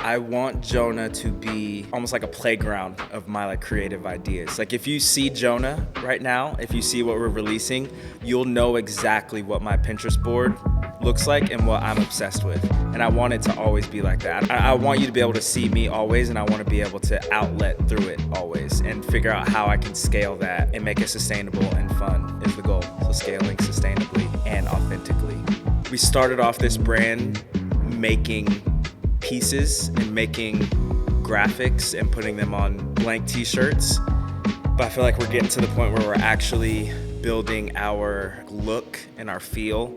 I want Jonah to be almost like a playground of my like creative ideas. Like if you see Jonah right now, if you see what we're releasing, you'll know exactly what my Pinterest board looks like and what I'm obsessed with. And I want it to always be like that. I want you to be able to see me always, and I want to be able to outlet through it always and figure out how I can scale that and make it sustainable and fun is the goal. So scaling sustainably and authentically. We started off this brand making pieces and making graphics and putting them on blank t-shirts, but I feel like we're getting to the point where we're actually building our look and our feel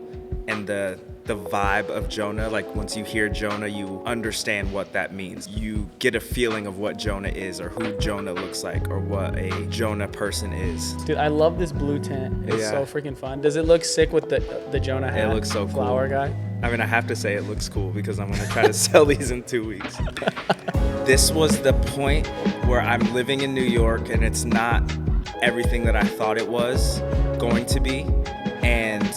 and the vibe of Jonah. Like once you hear Jonah, you understand what that means. You get a feeling of what Jonah is or who Jonah looks like or what a Jonah person is. Dude, I love this blue tent. It's so freaking fun. Does it look sick with the Jonah hat? It looks so cool. Flower guy? I mean, I have to say it looks cool because I'm gonna try to sell these in 2 weeks. This was the point where I'm living in New York and it's not everything that I thought it was going to be. And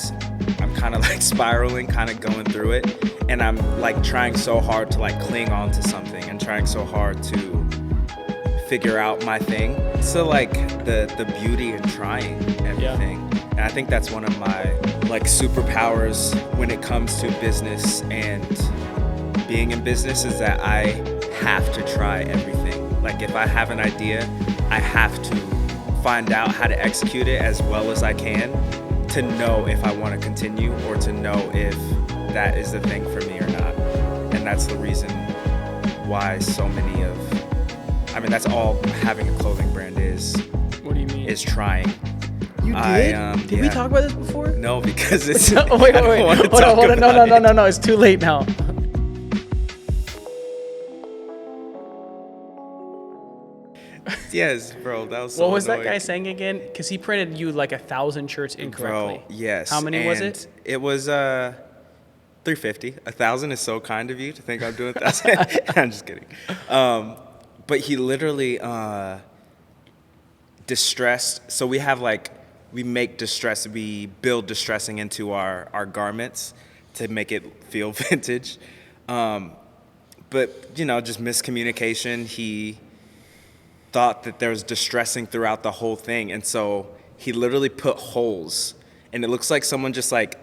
I'm kind of like spiraling, kind of going through it. And I'm like trying so hard to like cling on to something and trying so hard to figure out my thing. So like the beauty in trying everything. And I think that's one of my like superpowers when it comes to business and being in business is that I have to try everything. Like if I have an idea, I have to find out how to execute it as well as I can to know if I want to continue or to know if that is the thing for me or not. And that's the reason why so many of, I mean, that's all having a clothing brand is. What do you mean? Is trying. You did? Did we talk about this before? No, because it's. Wait. Hold on. No. It's too late now. Yes, bro. That was so What was annoying. that guy saying again? Because he printed you like 1,000 shirts incorrectly. Bro, yes. How many was it? It was 350. 1,000 is so kind of you to think I'm doing 1,000. I'm just kidding. But he literally distressed. So we have like, we make distress, we build distressing into our garments to make it feel vintage. But, you know, just miscommunication. He thought that there was distressing throughout the whole thing. And so he literally put holes. And it looks like someone just like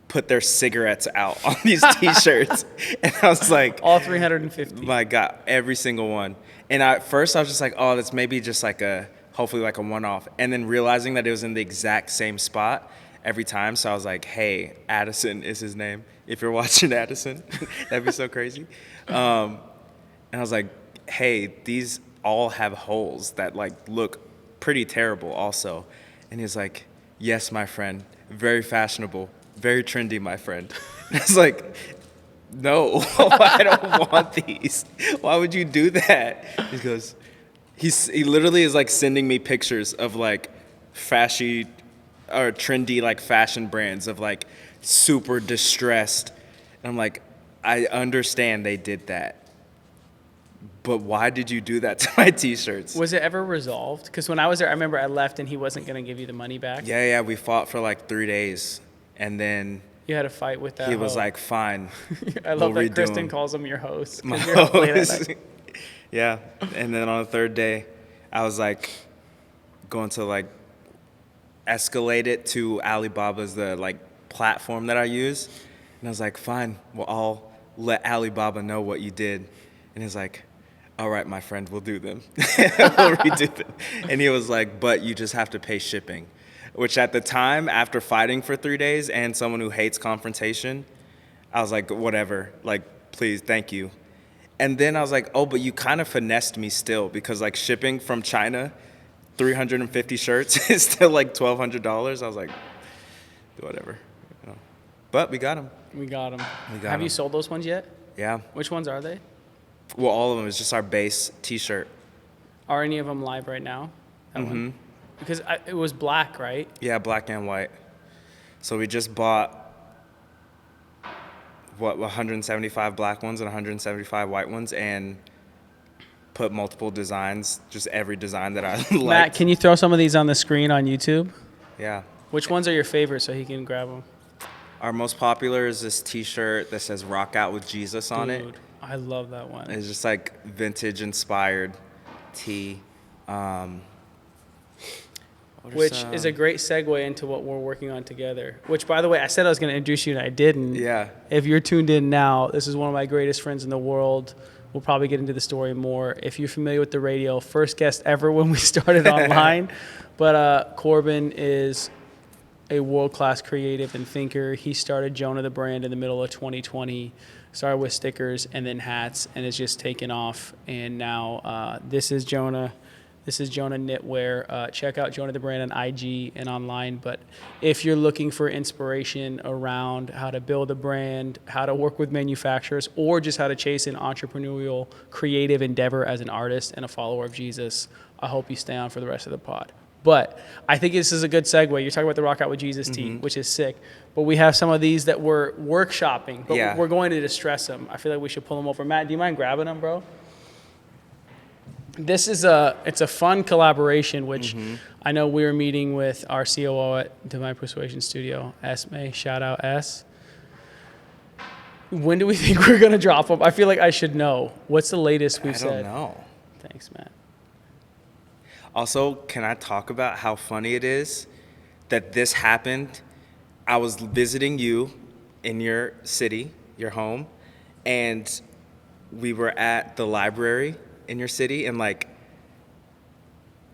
put their cigarettes out on these t-shirts. And I was like, all 350. My God, every single one. And at first I was just like, oh, that's maybe just like hopefully like a one-off. And then realizing that it was in the exact same spot every time. So I was like, hey, Addison is his name. If you're watching Addison, that'd be so crazy. And I was like, hey, these all have holes that like look pretty terrible also. And he's like, yes, my friend, very fashionable, very trendy, my friend. And I was like, no, I don't want these. Why would you do that? He goes, he literally is like sending me pictures of like fashy or trendy like fashion brands of like super distressed. And I'm like, I understand they did that. But why did you do that to my t-shirts? Was it ever resolved? Because when I was there, I remember I left and he wasn't going to give you the money back. Yeah, we fought for like 3 days. And then you had a fight with that he was like, fine. I love that Kristen calls him your host. My host. Yeah. And then on the third day, I was like going to like escalate it to Alibaba's the like platform that I use. And I was like, fine, well, I'll let Alibaba know what you did. And he's like, all right, my friend, we'll do them. We'll redo them. And he was like, but you just have to pay shipping. Which at the time, after fighting for 3 days and someone who hates confrontation, I was like, whatever, like, please, thank you. And then I was like, oh, but you kind of finessed me still because like shipping from China, 350 shirts is still like $1,200. I was like, whatever. You know. But we got them. We got them. Have you sold those ones yet? Yeah. Which ones are they? Well, all of them is just our base t-shirt. Are any of them live right now? That one? Because it was black, right? Yeah, black and white. So we just bought, 175 black ones and 175 white ones and put multiple designs, just every design that I liked. Matt, can you throw some of these on the screen on YouTube? Yeah. Which ones are your favorite so he can grab them? Our most popular is this t-shirt that says Rock Out with Jesus on it. I I love that one. It's just like vintage inspired tee. Which is a great segue into what we're working on together. Which, by the way, I said I was going to introduce you and I didn't. Yeah. If you're tuned in now, this is one of my greatest friends in the world. We'll probably get into the story more. If you're familiar with the radio, first guest ever when we started online. But Corbin is a world-class creative and thinker. He started Jonah the Brand in the middle of 2020, started with stickers and then hats, and it's just taken off. And now this is Jonah. This is Jonah Knitwear. Check out Jonah the Brand on IG and online. But if you're looking for inspiration around how to build a brand, how to work with manufacturers, or just how to chase an entrepreneurial, creative endeavor as an artist and a follower of Jesus, I hope you stay on for the rest of the pod. But I think this is a good segue. You're talking about the Rock Out with Jesus tee, which is sick. But we have some of these that we're workshopping, but we're going to distress them. I feel like we should pull them over. Matt, do you mind grabbing them, bro? This is it's a fun collaboration, which I know we were meeting with our COO at Divine Persuasion Studio, Esme. Shout out S. When do we think we're going to drop them? I feel like I should know. What's the latest we've said? I don't know. Thanks, Matt. Also, can I talk about how funny it is that this happened? I was visiting you in your city, your home, and we were at the library in your city, and like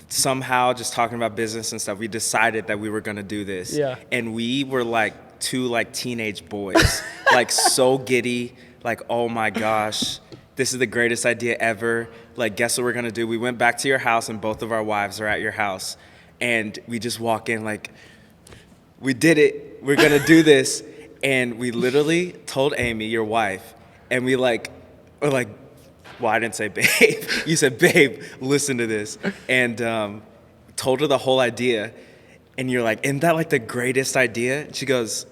somehow just talking about business and stuff, we decided that we were gonna do this. Yeah. And we were like two like teenage boys, like so giddy, like, oh my gosh, this is the greatest idea ever. Like, guess what we're gonna do? We went back to your house and both of our wives are at your house. And we just walk in like, we did it, we're gonna do this. And we literally told Amy, your wife, and we like, were like, well, I didn't say babe. You said, babe, listen to this. And told her the whole idea. And you're like, isn't that like the greatest idea? And she goes,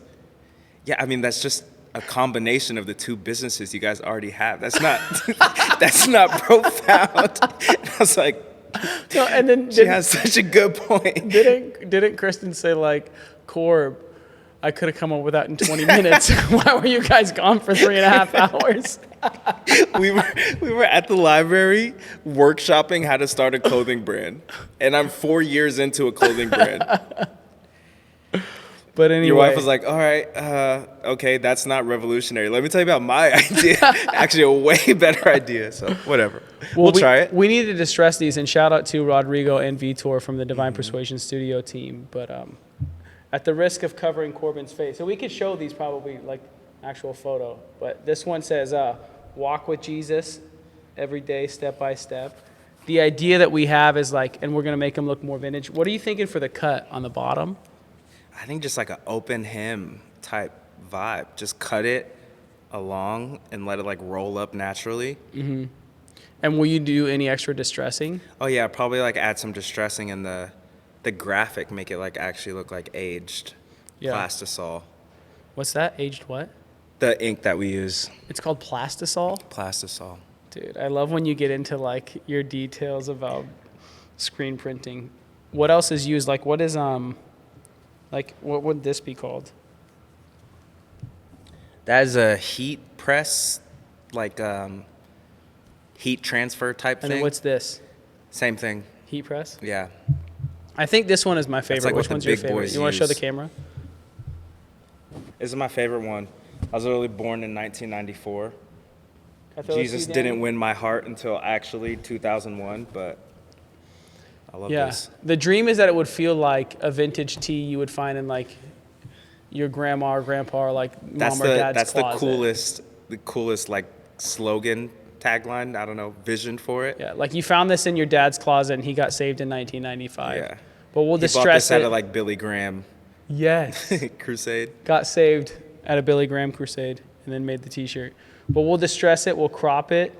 yeah, I mean, that's just a combination of the two businesses you guys already have. That's not, that's not profound. And I was like, no, and then she has such a good point. Didn't Kristen say like, Corb, I could have come up with that in 20 minutes. Why were you guys gone for 3.5 hours? we were at the library workshopping how to start a clothing brand, and I'm 4 years into a clothing brand. But anyway, your wife was like, all right, okay, that's not revolutionary. Let me tell you about my idea. Actually, a way better idea. So whatever. We'll try it. We need to distress these, and shout out to Rodrigo and Vitor from the Divine Persuasion Studio team. But at the risk of covering Corbin's face, so we could show these probably like actual photo. But this one says, walk with Jesus every day, step by step. The idea that we have is like, and we're going to make them look more vintage. What are you thinking for the cut on the bottom? I think just like an open hem type vibe. Just cut it along and let it like roll up naturally. Mm-hmm. And will you do any extra distressing? Oh yeah, probably like add some distressing in the graphic, make it like actually look like aged plastisol. What's that? Aged what? The ink that we use. It's called plastisol? Plastisol. Dude, I love when you get into like your details about screen printing. What else is used? Like what is like what would this be called? That is a heat press, like heat transfer type thing. And then what's this? Same thing. Heat press? Yeah. I think this one is my favorite. Like which one's your favorite? You want to show the camera? This is my favorite one. I was literally born in 1994. Jesus didn't win my heart until actually 2001, but I love this. The dream is that it would feel like a vintage tee you would find in like your grandma or grandpa or like mom or dad's closet. That's the coolest like slogan, tagline, I don't know, vision for it. Yeah, like you found this in your dad's closet and he got saved in 1995. Yeah. But we'll distress it. He bought this out of like Billy Graham. Yes. Crusade. Got saved at a Billy Graham crusade and then made the t-shirt. But we'll distress it, we'll crop it.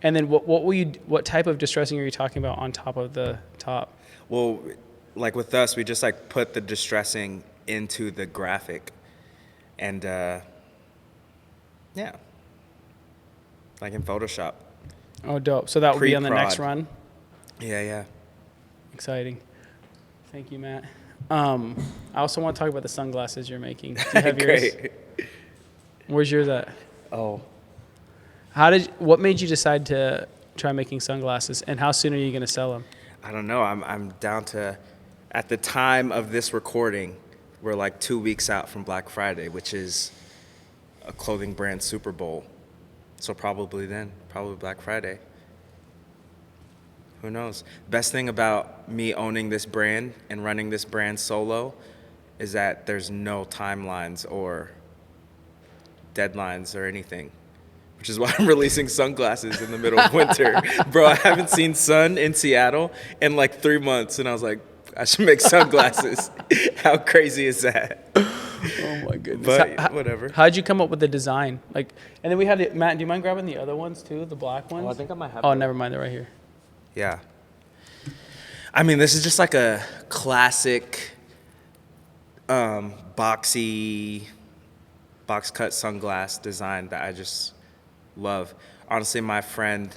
And then what type of distressing are you talking about on top of the top? Well, like with us, we just like put the distressing into the graphic. And yeah. Like in Photoshop. Oh, dope. So that will be on the next run? Yeah. Exciting. Thank you, Matt. I also want to talk about the sunglasses you're making. Do you have yours? Great. Where's yours at? Oh. What made you decide to try making sunglasses, and how soon are you going to sell them? I don't know. I'm down to, at the time of this recording, we're like 2 weeks out from Black Friday, which is a clothing brand Super Bowl. So probably Black Friday. Who knows? Best thing about me owning this brand and running this brand solo is that there's no timelines or deadlines or anything, which is why I'm releasing sunglasses in the middle of winter. Bro, I haven't seen sun in Seattle in like 3 months, and I was like, I should make sunglasses. How crazy is that? Oh my goodness. But whatever. How'd you come up with the design? Like, and then we have Matt, do you mind grabbing the other ones too, the black ones? Oh, I think I might have Oh, them. never mind, they're right here. Yeah. I mean, this is just like a classic boxy, box cut sunglass design that I just love. Honestly, my friend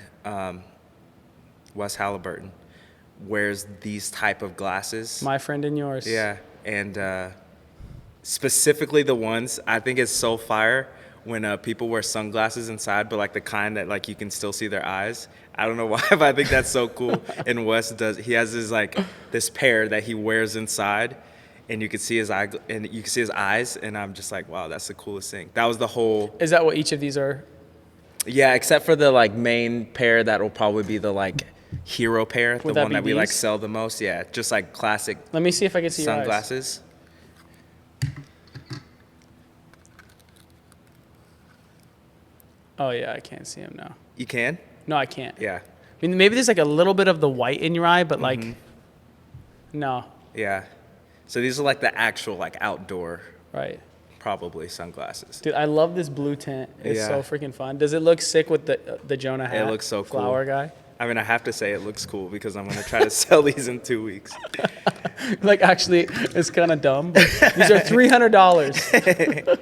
Wes Halliburton wears these type of glasses. My friend and yours. Yeah, and specifically the ones, I think it's so fire when people wear sunglasses inside, but like the kind that like you can still see their eyes. I don't know why, but I think that's so cool. And Wes he has this pair that he wears inside, and you can see his eye, and you can see his eyes, and I'm just like, wow, that's the coolest thing. That was the whole. Is that what each of these are? Yeah, except for the like main pair that will probably be the like hero pair, the one that we like sell the most. Yeah, just like classic. Let me see if I can see sunglasses. Oh yeah, I can't see him now. You can? No, I can't. Yeah. I mean, maybe there's like a little bit of the white in your eye, but like, no. Yeah. So these are like the actual like outdoor, Right. probably sunglasses. Dude, I love this blue tint. It's Yeah. so freaking fun. Does it look sick with the Jonah hat? It looks so cool. Flower guy. I mean, I have to say it looks cool because I'm going to try to sell these in 2 weeks. Like, actually, it's kind of dumb. But these are $300.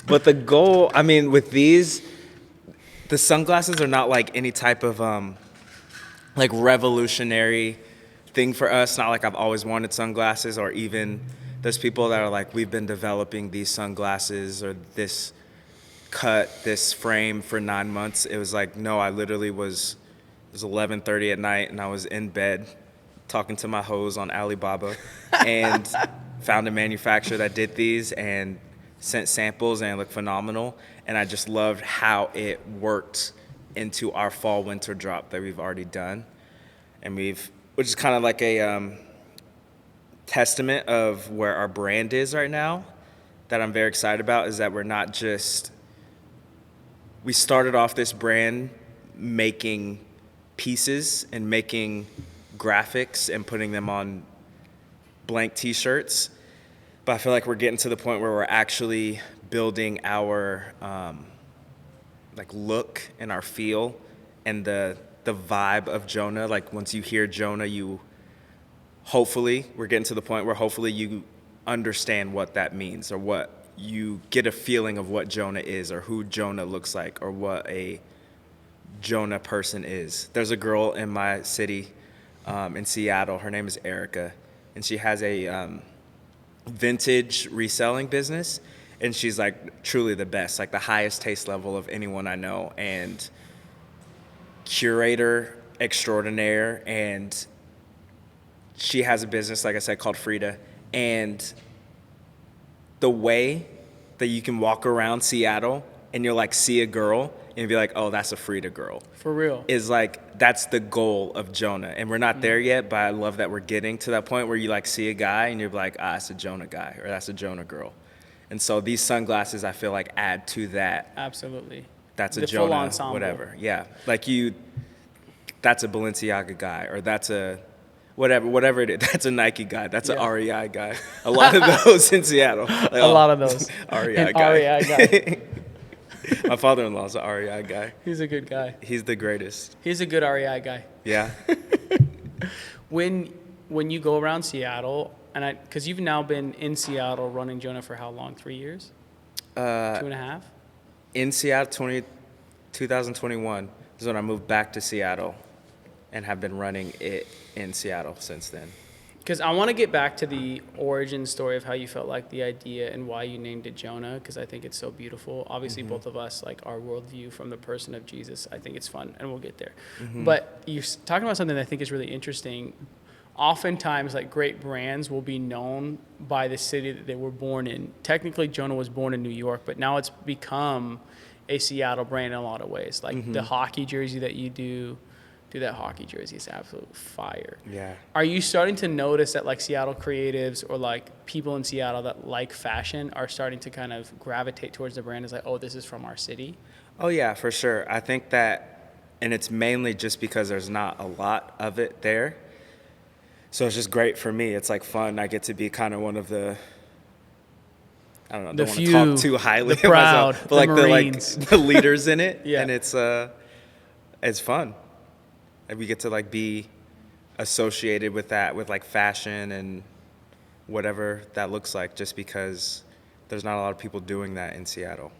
But the goal, I mean, with these, the sunglasses are not like any type of like revolutionary thing for us. Not like I've always wanted sunglasses, or even there's people that are like, we've been developing these sunglasses or this cut, this frame for 9 months. It was like, no, I literally it was 11:30 at night, and I was in bed talking to my hoes on Alibaba and found a manufacturer that did these and sent samples, and it looked phenomenal. And I just loved how it worked into our fall winter drop that we've already done. And which is kind of like a testament of where our brand is right now, that I'm very excited about, is that we're not just, we started off this brand making pieces and making graphics and putting them on blank t-shirts. But I feel like we're getting to the point where we're actually building our like look and our feel and the vibe of Jonah. Like once you hear Jonah, we're getting to the point where hopefully you understand what that means, or what you get a feeling of what Jonah is, or who Jonah looks like, or what a Jonah person is. There's a girl in my city, in Seattle. Her name is Erica, and she has a vintage reselling business, and she's like truly the best, like the highest taste level of anyone I know, and curator extraordinaire. And she has a business, like I said, called Frida. And the way that you can walk around Seattle and you'll like see a girl and be like, oh, that's a Frida girl. For real. Is like, that's the goal of Jonah. And we're not there yet, but I love that we're getting to that point where you like see a guy and you're like, that's a Jonah guy, or that's a Jonah girl. And so these sunglasses, I feel like, add to that. Absolutely. That's a The full Jonah, ensemble. whatever. Yeah. Like that's a Balenciaga guy, or that's a whatever it is. That's a Nike guy. That's an REI guy. A lot of those in Seattle. Like, A lot of those. REI An guy. REI guy. My father-in-law's an REI guy. He's a good guy. He's the greatest. He's a good REI guy. Yeah. When you go around Seattle, and because you've now been in Seattle running Jonah for how long? 3 years? 2.5? In Seattle, 2021 is when I moved back to Seattle, and have been running it in Seattle since then. Because I want to get back to the origin story of how you felt like the idea and why you named it Jonah, because I think it's so beautiful. Obviously, both of us, like our worldview from the person of Jesus, I think it's fun, and we'll get there. But you're talking about something that I think is really interesting. Oftentimes, like great brands will be known by the city that they were born in. Technically, Jonah was born in New York, but now it's become a Seattle brand in a lot of ways. Like the hockey jersey that you do. Dude, that hockey jersey is absolute fire. Yeah. Are you starting to notice that like Seattle creatives or like people in Seattle that like fashion are starting to kind of gravitate towards the brand as like, oh, this is from our city? Oh, yeah, for sure. I think that, and it's mainly just because there's not a lot of it there. So it's just great for me. It's like fun. I get to be kind of one of the, I don't know, don't want to talk too highly the proud, of myself, but the like Marines. the leaders in it. Yeah. And it's fun. And we get to like be associated with that, with like fashion and whatever that looks like, just because there's not a lot of people doing that in Seattle.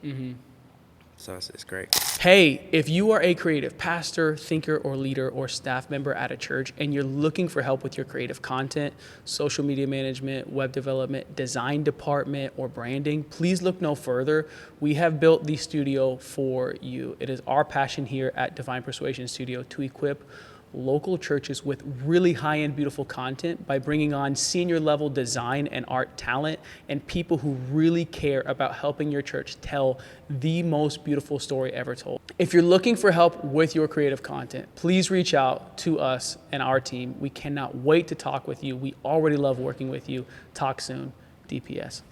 So it's great. Hey, if you are a creative pastor, thinker, or leader, or staff member at a church, and you're looking for help with your creative content, social media management, web development, design department, or branding, please look no further. We have built the studio for you. It is our passion here at Divine Persuasion Studio to equip local churches with really high-end, beautiful content by bringing on senior-level design and art talent and people who really care about helping your church tell the most beautiful story ever told. If you're looking for help with your creative content, please reach out to us and our team. We cannot wait to talk with you. We already love working with you. Talk soon, DPS.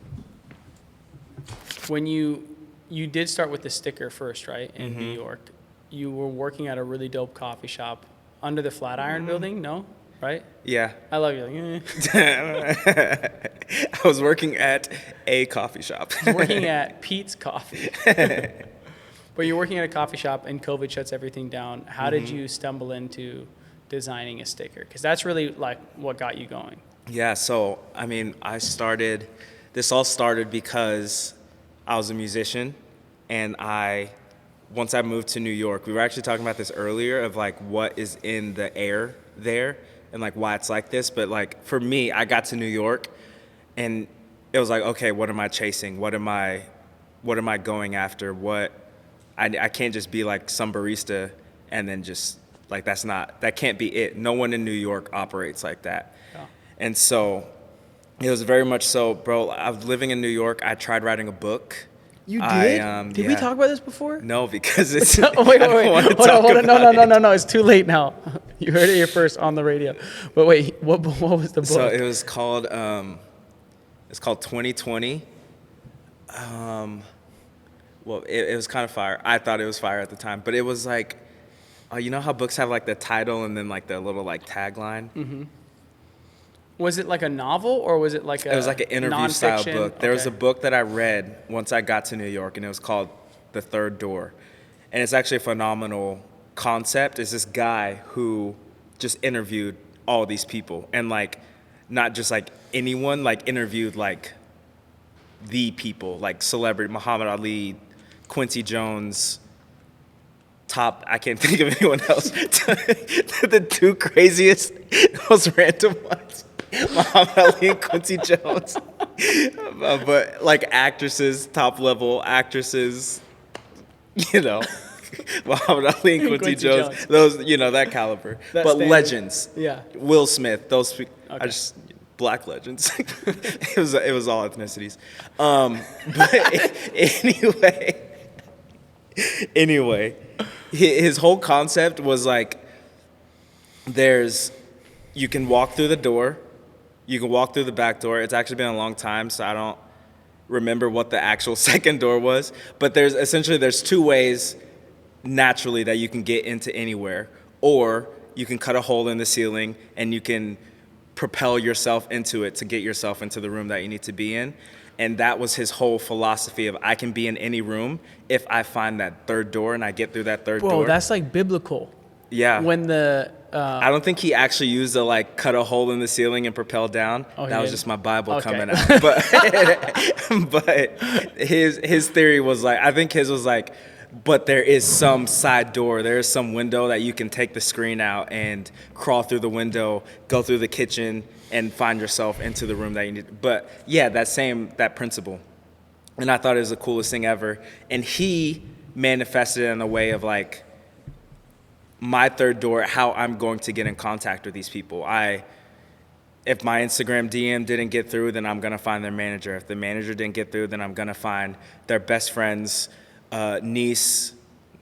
When you did start with the sticker first, right, in New York, you were working at a really dope coffee shop under the Flatiron building, no? Right? Yeah. I love you. Like, eh. I was working at a coffee shop. Working at Pete's Coffee. But you're working at a coffee shop and COVID shuts everything down. How did you stumble into designing a sticker? Because that's really like what got you going. Yeah, so I mean, this all started because I was a musician, and once I moved to New York, we were actually talking about this earlier of like what is in the air there and like why it's like this. But like for me, I got to New York and it was like, okay, what am I chasing? What am I going after? I can't just be like some barista and then just like, that can't be it. No one in New York operates like that. Yeah. And so it was very much so, bro, I was living in New York. I tried writing a book. You did? Did we talk about this before? No, because it's. wait. Hold on. No. It's too late now. You heard it here first on the radio. But wait, what was the book? So it was called. It's called 2020. Well, it was kind of fire. I thought it was fire at the time, but it was like, you know how books have like the title and then like the little like tagline. Mm-hmm. Was it like a novel or was it like a? It was like an interview style book. There was a book that I read once I got to New York, and it was called The Third Door, and it's actually a phenomenal concept. It's this guy who just interviewed all these people, and like not just like anyone, like interviewed like the people, like celebrity Muhammad Ali, Quincy Jones. I can't think of anyone else. The two craziest, most random ones. Muhammad Ali and Quincy Jones. But like actresses, top level actresses, Muhammad Ali and Quincy Jones. Those, that caliber. But standard. Legends. Yeah. Will Smith. Those are just black legends. It was all ethnicities. But anyway, his whole concept was like, you can walk through the door. You can walk through the back door. It's actually been a long time, so I don't remember what the actual second door was. But there's two ways naturally that you can get into anywhere. Or you can cut a hole in the ceiling and you can propel yourself into it to get yourself into the room that you need to be in. And that was his whole philosophy of I can be in any room if I find that third door and I get through that third door. Bro, that's like biblical. Yeah. When I don't think he actually used the like cut a hole in the ceiling and propel down. That was just my Bible coming out. But his theory was like, I think his was like, but there is some side door, there is some window that you can take the screen out and crawl through the window, go through the kitchen, and find yourself into the room that you need. But yeah, that principle. And I thought it was the coolest thing ever. And he manifested it in a way of like my third door, how I'm going to get in contact with these people. If my Instagram DM didn't get through, then I'm gonna find their manager. If the manager didn't get through, then I'm gonna find their best friend's niece,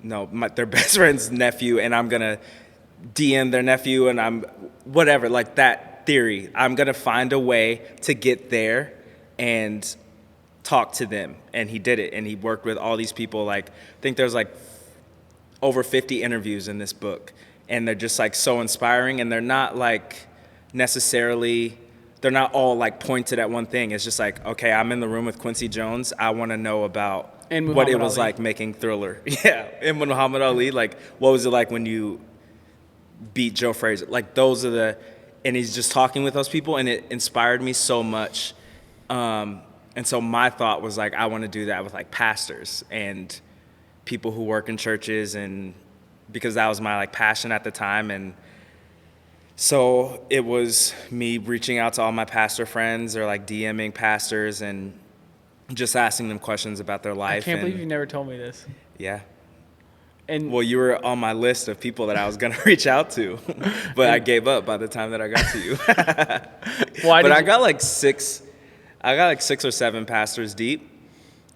their best friend's nephew, and I'm gonna DM their nephew, and I'm whatever, like that theory. I'm gonna find a way to get there and talk to them. And he did it, and he worked with all these people. Like, I think there's like over 50 interviews in this book, and they're just like so inspiring, and they're not like necessarily, they're not all like pointed at one thing. It's just like, okay, I'm in the room with Quincy Jones, I want to know about what it was like making Thriller. Yeah, and Muhammad Ali, like what was it like when you beat Joe Frazier? Like those are and he's just talking with those people, and it inspired me so much. And so my thought was like, I want to do that with like pastors and people who work in churches, and because that was my like passion at the time. And so it was me reaching out to all my pastor friends, or like DMing pastors and just asking them questions about their life. I can't believe you never told me this. Yeah. And well, you were on my list of people that I was gonna reach out to, but I gave up by the time that I got to you. But I got like six or seven pastors deep.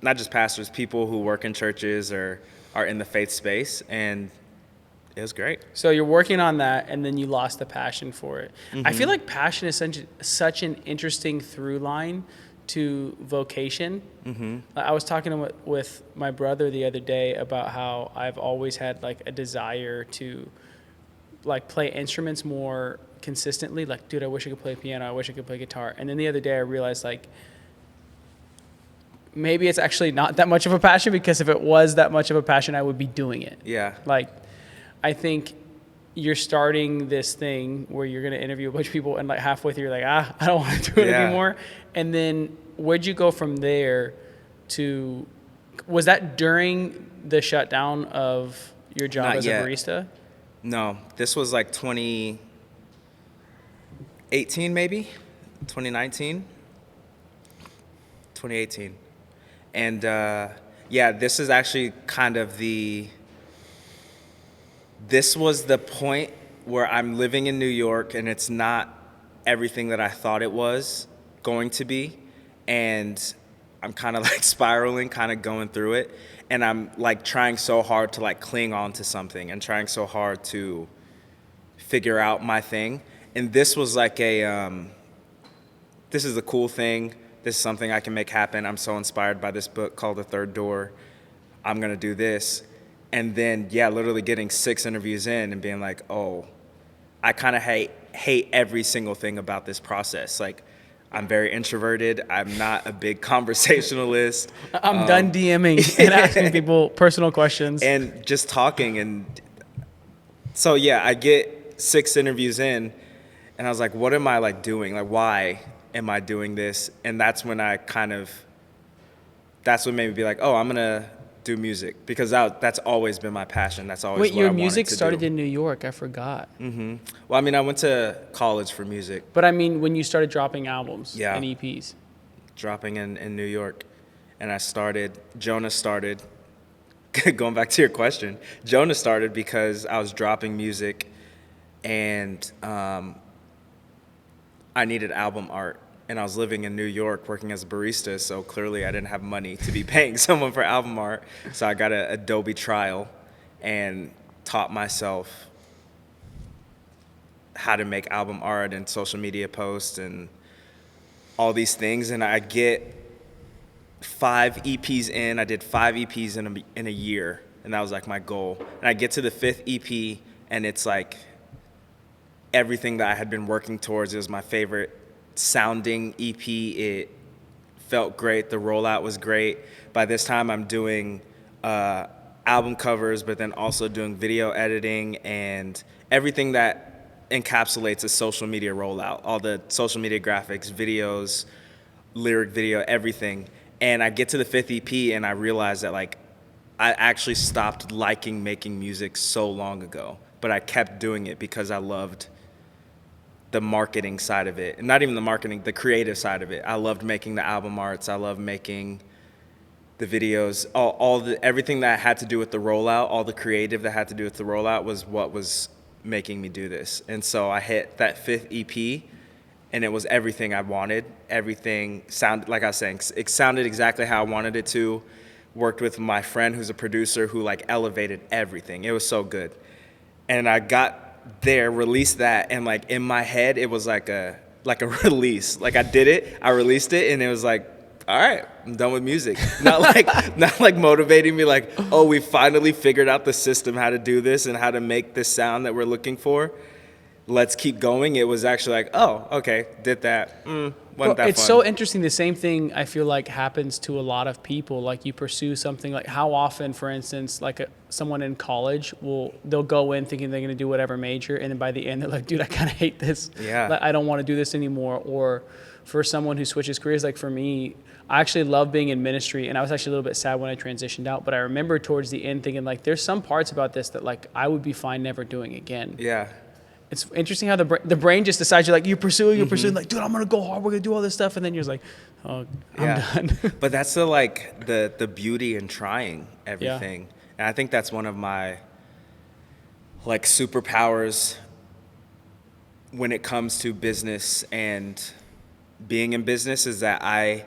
Not just pastors, people who work in churches or are in the faith space, and it was great. So you're working on that, and then you lost the passion for it. Mm-hmm. I feel like passion is such an interesting through line to vocation. Mm-hmm. I was talking with my brother the other day about how I've always had like a desire to like play instruments more consistently. Like, dude, I wish I could play piano. I wish I could play guitar. And then the other day I realized like, maybe it's actually not that much of a passion, because if it was that much of a passion, I would be doing it. Yeah. Like, I think you're starting this thing where you're going to interview a bunch of people, and like halfway through, you're like, I don't want to do it anymore. And then where'd you go from there to, was that during the shutdown of your job Not as yet. a barista? No, this was like 2018 maybe, 2019, 2018. And this is actually kind of this was the point where I'm living in New York, and it's not everything that I thought it was going to be. And I'm kind of like spiraling, kind of going through it. And I'm like trying so hard to like cling on to something, and trying so hard to figure out my thing. And this was like this is a cool thing. This is something I can make happen. I'm so inspired by this book called The Third Door. I'm going to do this. And then, literally getting 6 interviews in and being like, oh, I kind of hate every single thing about this process. Like, I'm very introverted. I'm not a big conversationalist. I'm done DMing and asking people personal questions. And just talking. And so, I get 6 interviews in, and I was like, what am I like doing? Like, why am I doing this? And that's when that's what made me be like, oh, I'm going to do music, because that's always been my passion. That's always Wait, what I your wanted music to started do. in New York. I forgot. Mm-hmm. Well, I mean, I went to college for music. But I mean, when you started dropping albums and EPs. Dropping in New York. And Jonah started, going back to your question, Jonah started because I was dropping music, and I needed album art. And I was living in New York working as a barista, so clearly I didn't have money to be paying someone for album art. So I got an Adobe trial and taught myself how to make album art and social media posts and all these things. And I get 5 EPs in. I did 5 EPs in a year, and that was like my goal. And I get to the 5th EP, and it's like everything that I had been working towards. It was my favorite sounding EP. It felt great. The rollout was great. By this time, I'm doing album covers, but then also doing video editing and everything that encapsulates a social media rollout. All the social media graphics, videos, lyric video, everything. And I get to the 5th EP, and I realize that like I actually stopped liking making music so long ago, but I kept doing it because I loved the marketing side of it. And not even the marketing, the creative side of it. I loved making the album arts. I loved making the videos, everything that had to do with the rollout, all the creative that had to do with the rollout was what was making me do this. And so I hit that 5th EP, and it was everything I wanted. Everything sounded, like I was saying, it sounded exactly how I wanted it to. Worked with my friend who's a producer who like elevated everything. It was so good. And I got there, released that, and like in my head, it was like a release. Like I did it, I released it, and it was like, all right, I'm done with music. Not like motivating me like, oh, we finally figured out the system, how to do this and how to make this sound that we're looking for. Let's keep going. It was actually like, oh, okay, did that. Wasn't that it's fun. so interesting. The same thing I feel like happens to a lot of people. Like you pursue something, like how often, for instance, like someone in college they'll go in thinking they're going to do whatever major, and then by the end they're like, dude, I kind of hate this. Yeah. Like, I don't want to do this anymore. Or for someone who switches careers, like for me, I actually love being in ministry, and I was actually a little bit sad when I transitioned out. But I remember towards the end thinking like, there's some parts about this that like I would be fine never doing again. Yeah. It's interesting how the brain just decides you're pursuing, like, dude, I'm gonna go hard, we're gonna do all this stuff, and then you're just like, oh, I'm done. But that's the beauty in trying everything. Yeah. And I think that's one of my like superpowers when it comes to business and being in business is that I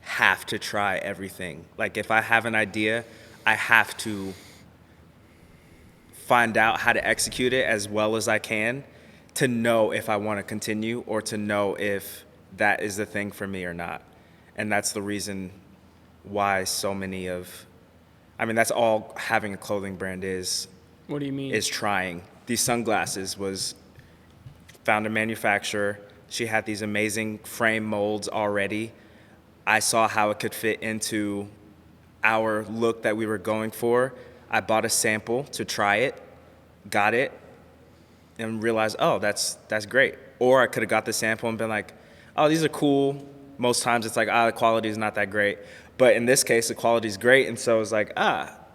have to try everything. Like if I have an idea, I have to find out how to execute it as well as I can to know if I want to continue or to know if that is the thing for me or not. And that's the reason why so many that's all having a clothing brand is. What do you mean? Is trying. These sunglasses found a manufacturer. She had these amazing frame molds already. I saw how it could fit into our look that we were going for. I bought a sample to try it, got it, and realized, oh, that's great. Or I could have got the sample and been like, oh, these are cool. Most times it's like, the quality is not that great. But in this case, the quality is great. And so it's like,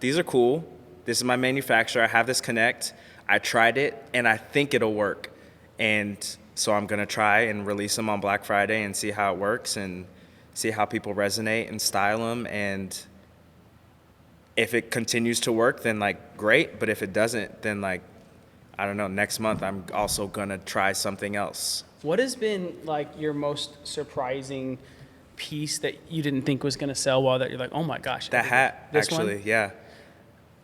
these are cool. This is my manufacturer. I have this connect. I tried it, and I think it'll work. And so I'm going to try and release them on Black Friday and see how it works and see how people resonate and style them. And if it continues to work, then like great. But if it doesn't, then like, I don't know, next month I'm also gonna try something else. What has been like your most surprising piece that you didn't think was gonna sell well that you're like, oh my gosh. That hat, actually, one? Yeah.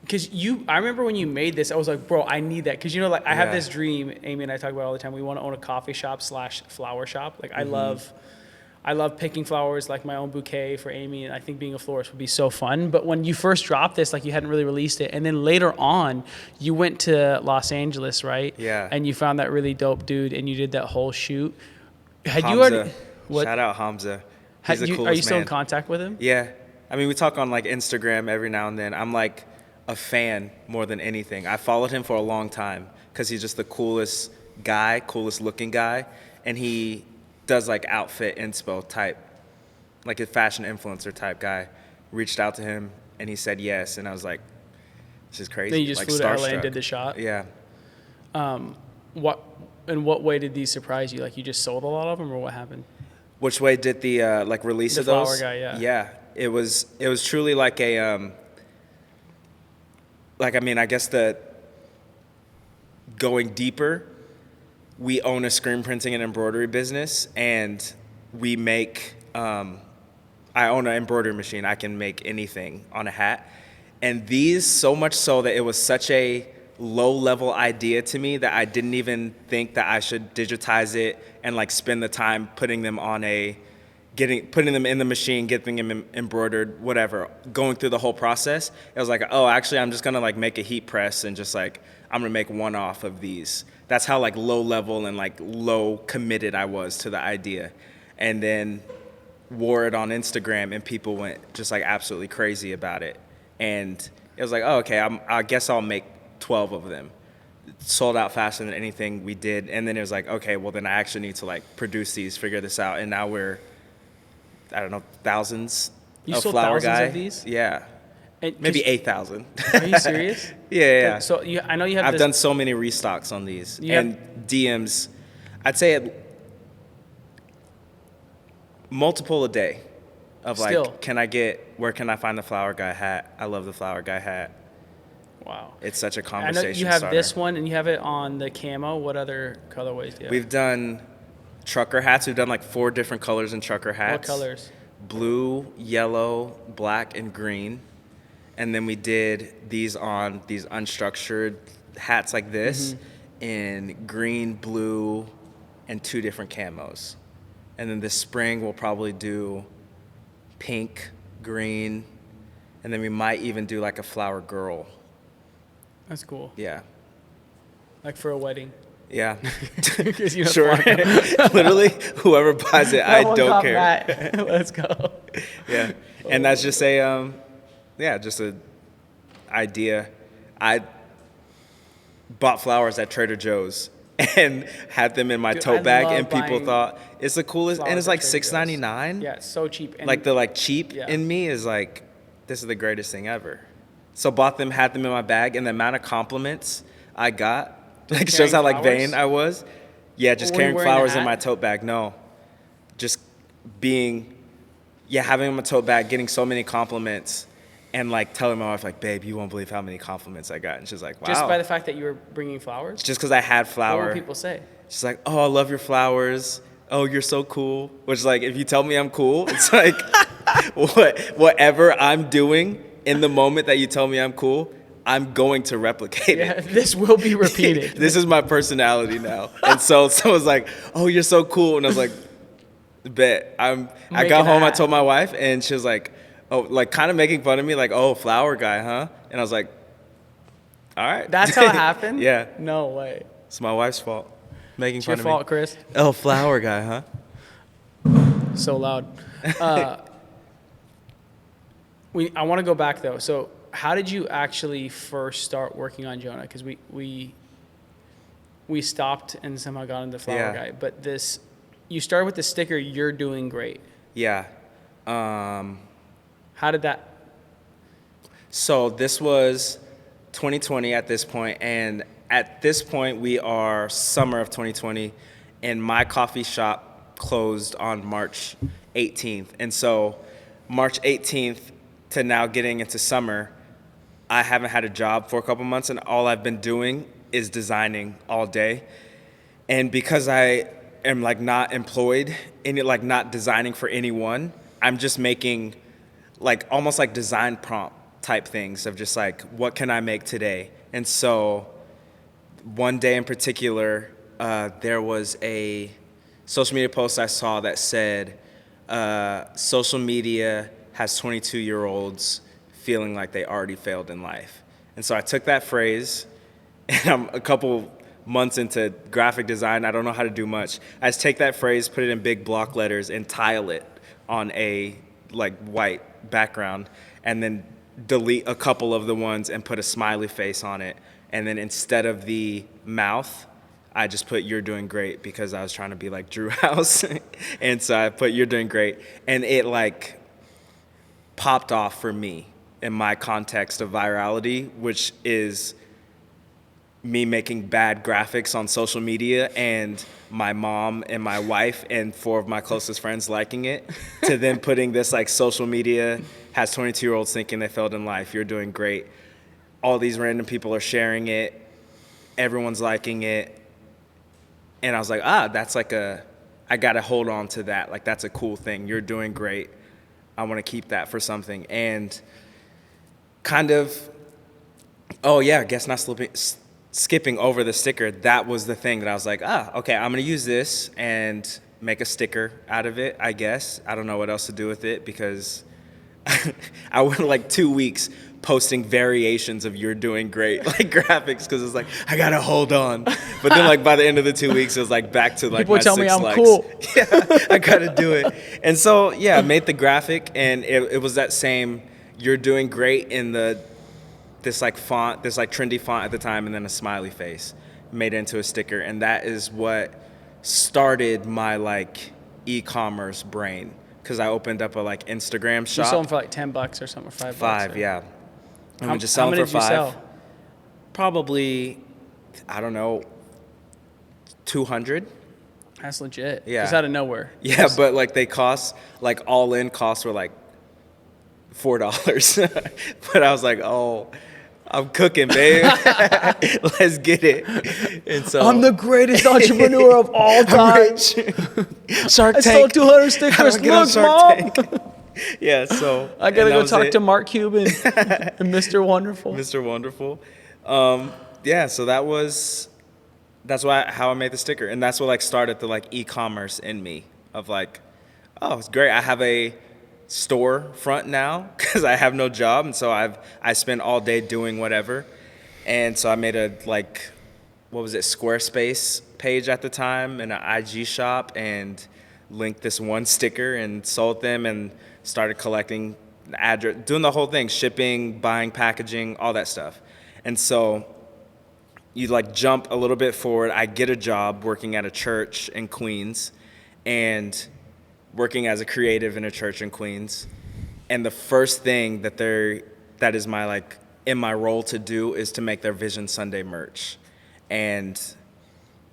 Because I remember when you made this, I was like, bro, I need that. Because I have this dream, Amy and I talk about all the time. We want to own a coffee shop / flower shop. Like I love picking flowers, like my own bouquet for Amy, and I think being a florist would be so fun. But when you first dropped this, like you hadn't really released it, and then later on, you went to Los Angeles, right? Yeah. And you found that really dope dude, and you did that whole shoot. Had Hamza. You already? What? Shout out Hamza. He's the coolest man. Are you still in contact with him? Yeah. I mean, we talk on like Instagram every now and then. I'm like a fan more than anything. I followed him for a long time because he's just the coolest guy, coolest looking guy, and he does like outfit inspo type, like a fashion influencer type guy. Reached out to him and he said yes, and I was like, this is crazy. Then you just like flew to LA and did the shot? Yeah. In what way did these surprise you? Like you just sold a lot of them, or what happened? Which way did the like release the of those? The flower guy, yeah. Yeah, it was truly like a I guess the going deeper. We own a screen printing and embroidery business, and we make, I own an embroidery machine. I can make anything on a hat. And these, so much so that it was such a low-level idea to me that I didn't even think that I should digitize it and like spend the time putting them putting them in the machine, getting them embroidered, whatever, going through the whole process. It was like, oh, actually, I'm just gonna like make a heat press and just like, I'm gonna make one off of these. That's how like low level and like low committed I was to the idea. And then wore it on Instagram and people went just like absolutely crazy about it. And it was like, oh, okay, I guess I'll make 12 of them. Sold out faster than anything we did. And then it was like, okay, well then I actually need to like produce these, figure this out. And now we're, I don't know, thousands you of sold Flower thousands Guy. Of these? Yeah. And Maybe 8,000. Are you serious? Yeah. So I know you have. I've done so many restocks on these and DMs. I'd say multiple a day of like, where can I find the Flower Guy hat? I love the Flower Guy hat. Wow. It's such a conversation I know you have starter. this one and you have it on the camo. What other colorways do you have? We've done trucker hats. We've done like 4 different colors in trucker hats. What colors? Blue, yellow, black, and green. And then we did these on these unstructured hats like this in green, blue, and 2 different camos. And then this spring we'll probably do pink, green, and then we might even do like a flower girl. That's cool. Yeah. Like for a wedding. Yeah. You know, sure. Literally, whoever buys it, I don't care. Let's go. Yeah. And that's just just a idea. I bought flowers at Trader Joe's and had them in my tote bag, and people thought it's the coolest. And it's like $6.99. Yeah, it's so cheap. And like the cheap in me is like, this is the greatest thing ever. So bought them, had them in my bag, and the amount of compliments I got shows how vain I was. Yeah, just carrying flowers in my tote bag. No, just having them in my tote bag, getting so many compliments. And telling my wife, babe, you won't believe how many compliments I got. And she's like, wow. Just by the fact that you were bringing flowers? Just because I had flower. What will people say? She's like, oh, I love your flowers. Oh, you're so cool. Which if you tell me I'm cool, it's like, whatever I'm doing in the moment that you tell me I'm cool, I'm going to replicate it. This will be repeated. This is my personality now. And so someone's like, oh, you're so cool. And I was like, bet. I got home, I told my wife, and she was like, oh, kind of making fun of me, oh, flower guy, huh? And I was like, all right. That's how it happened? Yeah. No way. It's my wife's fault. Making fun of me. It's your fault, Chris. Oh, flower guy, huh? So loud. I want to go back, though. So how did you actually first start working on Jonah? Because we stopped and somehow got into Flower Guy. But you started with the sticker, "You're doing great." Yeah. How did that? So this was 2020 at this point, and at this point we are summer of 2020, and my coffee shop closed on March 18th. And so March 18th to now getting into summer, I haven't had a job for a couple months, and all I've been doing is designing all day. And because I am not employed and not designing for anyone, I'm just making almost design prompt type things of just what can I make today? And so one day in particular, there was a social media post I saw that said, social media has 22-year-olds feeling like they already failed in life. And so I took that phrase, and I'm a couple months into graphic design. I don't know how to do much. I just take that phrase, put it in big block letters, and tile it on a white background, and then delete a couple of the ones and put a smiley face on it. And then instead of the mouth, I just put "You're doing great," because I was trying to be like Drew House. And so I put "You're doing great," and it popped off for me in my context of virality, which is me making bad graphics on social media and my mom and my wife and 4 of my closest friends liking it, to then putting this social media has 22-year-olds thinking they failed in life. You're doing great. All these random people are sharing it. Everyone's liking it. And I was like, that's I got to hold on to that. That's a cool thing. You're doing great. I want to keep that for something. And kind of, I guess not skipping over the sticker, that was the thing that I was like, okay, I'm going to use this and make a sticker out of it, I guess. I don't know what else to do with it, because I went 2 weeks posting variations of "You're doing great," graphics, because it's I got to hold on. But then by the end of the 2 weeks, it was back to people my tell 6 me I'm likes. cool. Yeah, I got to do it. And so, I made the graphic, and it was that same "You're doing great" in this font, this trendy font at the time, and then a smiley face, made it into a sticker. And that is what started my e-commerce brain, because I opened up a Instagram shop. You sold them for $10 or something, or $5. $5, yeah. And we just sell them for $5. How many did you sell? Probably, I don't know, 200. That's legit. Yeah. Just out of nowhere. Yeah, but like they cost, like all in costs were like $4. But I was like, oh, I'm cooking, babe. Let's get it. And so I'm the greatest entrepreneur of all time. Shark I Tank. sold 200 stickers. Look, Mom. Yeah, so I gotta go talk it. to Mark Cuban and Mr. Wonderful. Mr. Wonderful. Yeah, so that's how I made the sticker, and that's what like started the like e-commerce in me of like, oh, it's great. I have a store front now because I have no job, and so I spend all day doing whatever, and so I made a like, what was it, Squarespace page at the time and an IG shop, and linked this one sticker and sold them and started collecting the address, doing the whole thing, shipping, buying, packaging, all that stuff. And so you like jump a little bit forward. I get a job working at a church in Queens and working as a creative in a church in Queens. And the first thing that is my like in my role to do is to make their Vision Sunday merch. And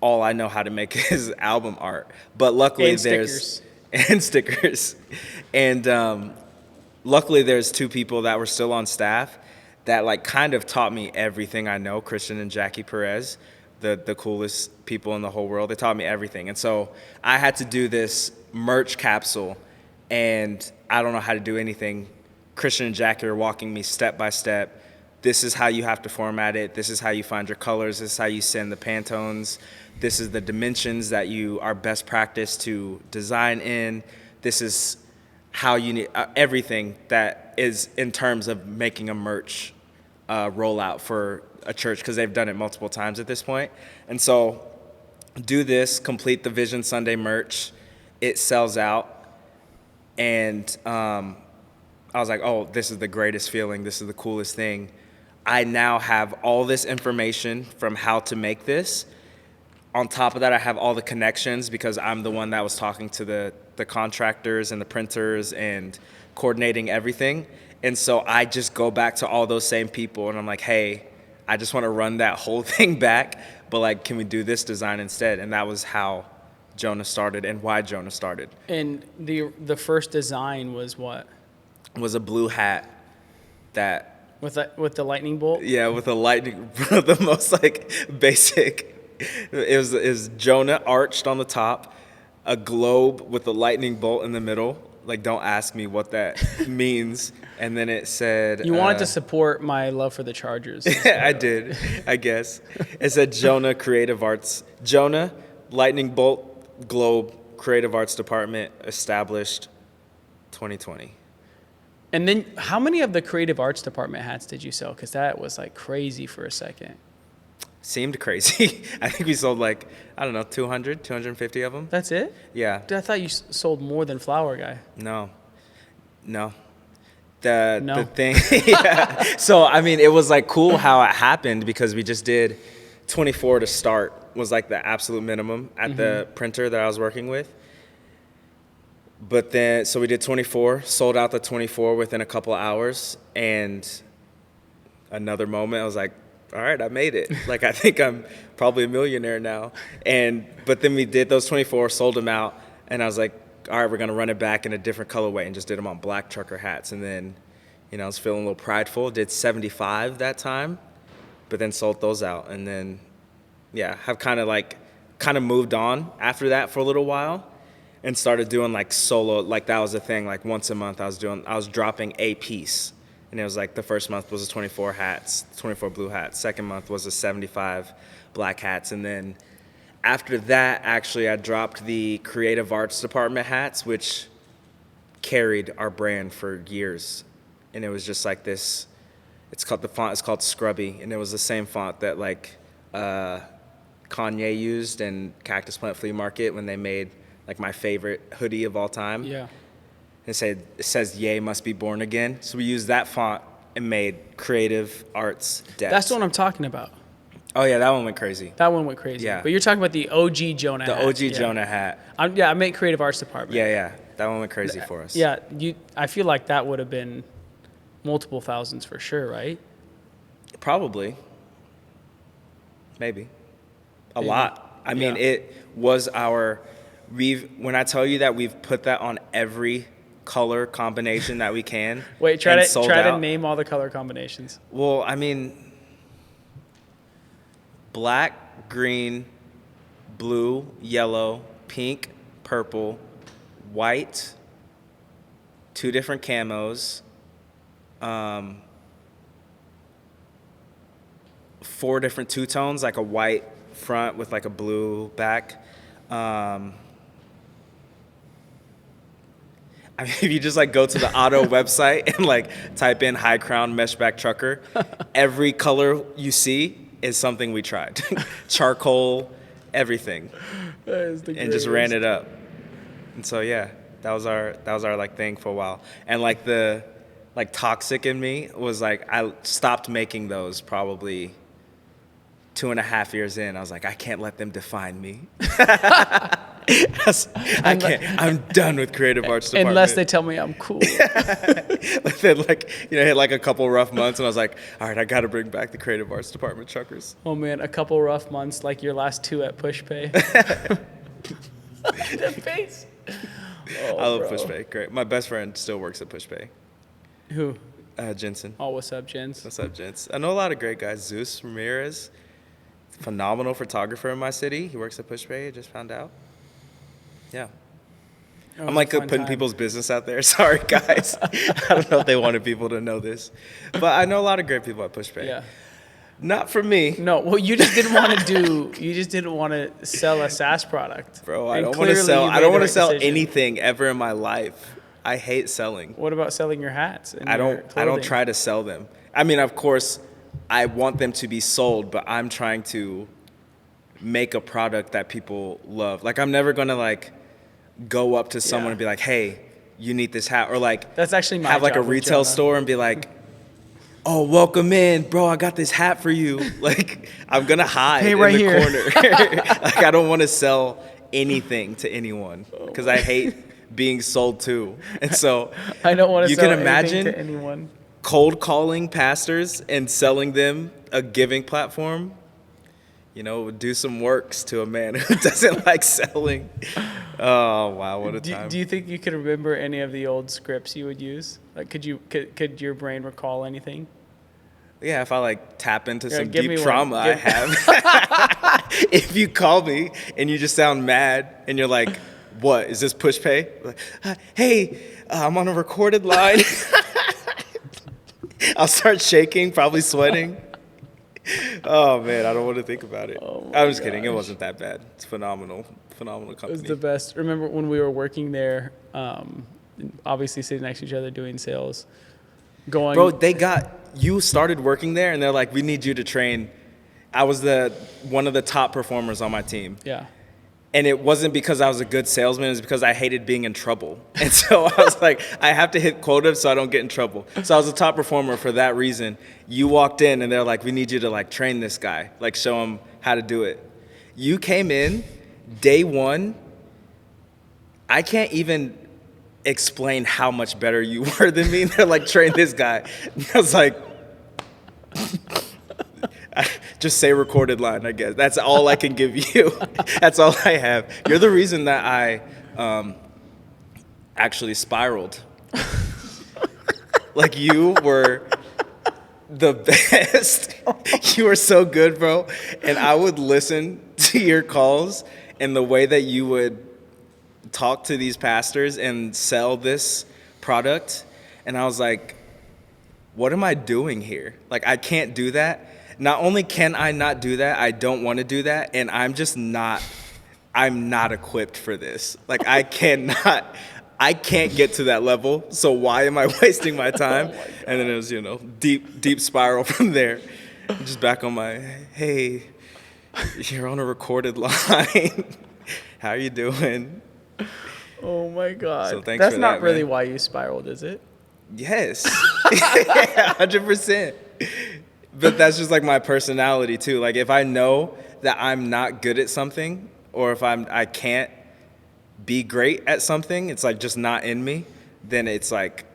all I know how to make is album art. But luckily stickers. And stickers. And luckily there's two people that were still on staff that like kind of taught me everything I know, Christian and Jackie Perez, the coolest people in the whole world. They taught me everything. And so I had to do this merch capsule, and I don't know how to do anything. Christian and Jackie are walking me step by step. This is how you have to format it. This is how you find your colors. This is how you send the Pantones. This is the dimensions that you are best practice to design in. This is how you need everything that is in terms of making a merch rollout for a church, because they've done it multiple times at this point. And so do this, complete the Vision Sunday merch. It sells out. And I was like, oh, this is the greatest feeling. This is the coolest thing. I now have all this information from how to make this. On top of that, I have all the connections because I'm the one that was talking to the contractors and the printers and coordinating everything. And so I just go back to all those same people and I'm like, hey, I just want to run that whole thing back, but like, can we do this design instead? And that was how Jonah started and why Jonah started. And the first design was what? Was a blue hat that... With the lightning bolt? Yeah, with a lightning, the most like basic. It was Jonah arched on the top, a globe with a lightning bolt in the middle. Like, don't ask me what that means. And then it said... You wanted to support my love for the Chargers. I did, I guess. It said Jonah Creative Arts. Jonah, lightning bolt, globe, Creative Arts Department, established 2020. And then how many of the Creative Arts Department hats did you sell? Because that was like crazy for a second. Seemed crazy. I think we sold like, I don't know, 200, 250 of them. That's it? Yeah. Dude, I thought you sold more than Flower Guy. No. The thing, yeah. So, I mean, it was like cool how it happened because we just did 24 to start was like the absolute minimum at the printer that I was working with. But then, so we did 24, sold out the 24 within a couple of hours. And another moment, I was like, all right, I made it. Like, I think I'm probably a millionaire now. But then we did those 24, sold them out. And I was like, all right, we're going to run it back in a different colorway, and just did them on black trucker hats. And then, I was feeling a little prideful. Did 75 that time, but then sold those out. And then, have kind of moved on after that for a little while. And started doing like solo, like that was the thing. Like once a month I was dropping a piece. And it was like the first month was the 24 hats, 24 blue hats. Second month was the 75 black hats. And then after that, actually, I dropped the Creative Arts Department hats, which carried our brand for years. And it was just like this, the font is called Scrubby. And it was the same font that like Kanye used in Cactus Plant Flea Market when they made like my favorite hoodie of all time. Yeah. It says, "Ye must be born again." So we used that font and made Creative Arts Depth. That's the one I'm talking about. Oh, yeah, that one went crazy. That one went crazy. Yeah. But you're talking about the OG Jonah hat. The OG Jonah hat. I meant Creative Arts Department. Yeah. That one went crazy for us. Yeah, I feel like that would have been multiple thousands for sure, right? Probably. Maybe. A lot. I mean, it was when I tell you that we've put that on every color combination that we can. Wait, try to name all the color combinations. Well, I mean, black, green, blue, yellow, pink, purple, white, 2 different camos, 4 different two-tones, like a white front with like a blue back. I mean, if you just like go to the auto website and like type in high crown mesh back trucker, every color you see is something we tried. Charcoal, everything. And just ran it up. And so yeah, that was our like thing for a while. And like the toxic in me was like, I stopped making those probably 2.5 years in. I was like, I can't let them define me. I can't. I'm done with creative arts department. Unless they tell me I'm cool. Then hit like a couple rough months, and I was like, all right, I got to bring back the creative arts department truckers. Oh man, a couple rough months, like your last 2 at PushPay. The face. Oh, I love PushPay. Great. My best friend still works at PushPay. Who? Jensen. Oh, what's up, Jens? What's up, Jens? I know a lot of great guys. Zeus Ramirez, phenomenal photographer in my city. He works at PushPay. I just found out. Yeah. I'm like putting people's business out there. Sorry, guys. I don't know if they wanted people to know this. But I know a lot of great people at PushPay. Yeah. Not for me. No, well, you just didn't want to sell a SaaS product. Bro, I don't want to sell anything ever in my life. I hate selling. What about selling your hats? And I don't try to sell them. I mean, of course, I want them to be sold, but I'm trying to make a product that people love. Like, I'm never going to like go up to someone and be like, hey, you need this hat, or like that's actually my have like a retail store and be like, oh, welcome in, bro, I got this hat for you. Like, I'm going to hide in the corner. Like, I don't want to sell anything to anyone because I hate being sold to. And so I don't want to sell anything to anyone. Cold calling pastors and selling them a giving platform, would do some works to a man who doesn't like selling. Oh, wow, what a time. Do you think you could remember any of the old scripts you would use? Like, could your brain recall anything? Yeah, if I like tap into some give deep trauma I have. If you call me and you just sound mad and you're like, what, is this PushPay? Like, hey, I'm on a recorded line. I'll start shaking, probably sweating. Oh, man, I don't want to think about it. I'm just kidding. It wasn't that bad. It's phenomenal company. It was the best. Remember when we were working there, obviously sitting next to each other doing sales, Bro, you started working there, and they're like, we need you to train. I was one of the top performers on my team. Yeah. And it wasn't because I was a good salesman. It was because I hated being in trouble. And so I was like, I have to hit quota so I don't get in trouble. So I was a top performer for that reason. You walked in, and they're like, we need you to like train this guy, like show him how to do it. You came in day one. I can't even explain how much better you were than me. And they're like, train this guy. And I was like, just say recorded line, I guess. That's all I can give you. That's all I have. You're the reason that I actually spiraled. Like, you were the best. You were so good, bro. And I would listen to your calls and the way that you would talk to these pastors and sell this product. And I was like, what am I doing here? Like, I can't do that. Not only can I not do that, I don't want to do that, and I'm not equipped for this. Like, I can't get to that level, so why am I wasting my time? Oh, and then it was, deep spiral from there. I'm just back on my, hey, you're on a recorded line. How are you doing? Oh my God. So thanks That's for not that, really man. why you spiraled, is it? Yes. 100%. But that's just like my personality too. Like, if I know that I'm not good at something, or if I can't be great at something, it's like just not in me, then it's like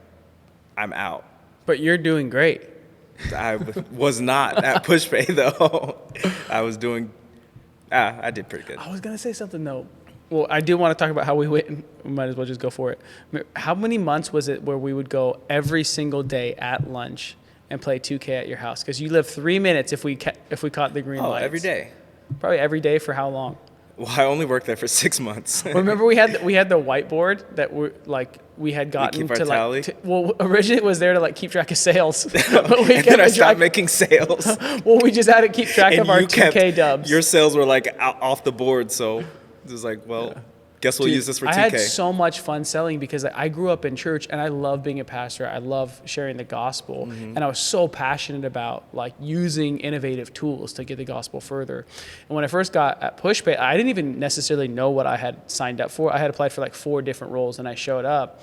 I'm out. But you're doing great. I was not at push pay though. I was doing. I did pretty good. I was gonna say something though. Well, I do want to talk about how we went. We might as well just go for it. How many months was it where we would go every single day at lunch and play 2K at your house? Because you live 3 minutes if we caught the green lights. Every day. Probably every day for how long? Well, I only worked there for 6 months. Remember we had the whiteboard that we had gotten keep our to tally? well, originally it was there to like keep track of sales. But and then I stopped making sales. Well, we just had to keep track of our 2K dubs. Your sales were like off the board, so it was like, well, guess we'll use this for 2K. I had so much fun selling because I grew up in church and I love being a pastor. I love sharing the gospel. And I was so passionate about like using innovative tools to get the gospel further. And when I first got at PushPay, I didn't even necessarily know what I had signed up for. I had applied for like 4 different roles and I showed up.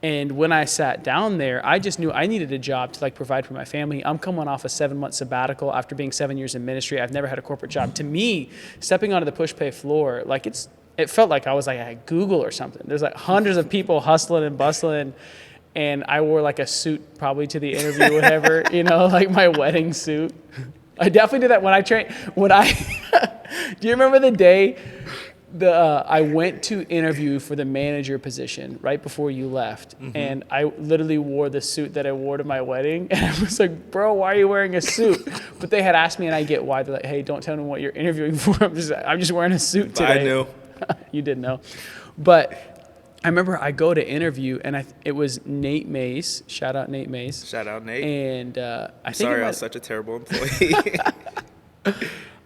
And when I sat down there, I just knew I needed a job to like provide for my family. I'm coming off a 7-month sabbatical after being 7 years in ministry. I've never had a corporate job. To me, stepping onto the PushPay floor, like it felt like I was like at Google or something. There's like hundreds of people hustling and bustling, and I wore like a suit probably to the interview or whatever, like my wedding suit. I definitely did that when I trained. Do you remember the day I went to interview for the manager position right before you left, and I literally wore the suit that I wore to my wedding, and I was like, bro, why are you wearing a suit? But they had asked me, and I get why. They're like, hey, don't tell them what you're interviewing for. I'm just wearing a suit today. I knew. You didn't know. But I remember I go to interview, and it was Nate Mays. Shout out Nate Mays. Shout out Nate. And I'm sorry I was such a terrible employee.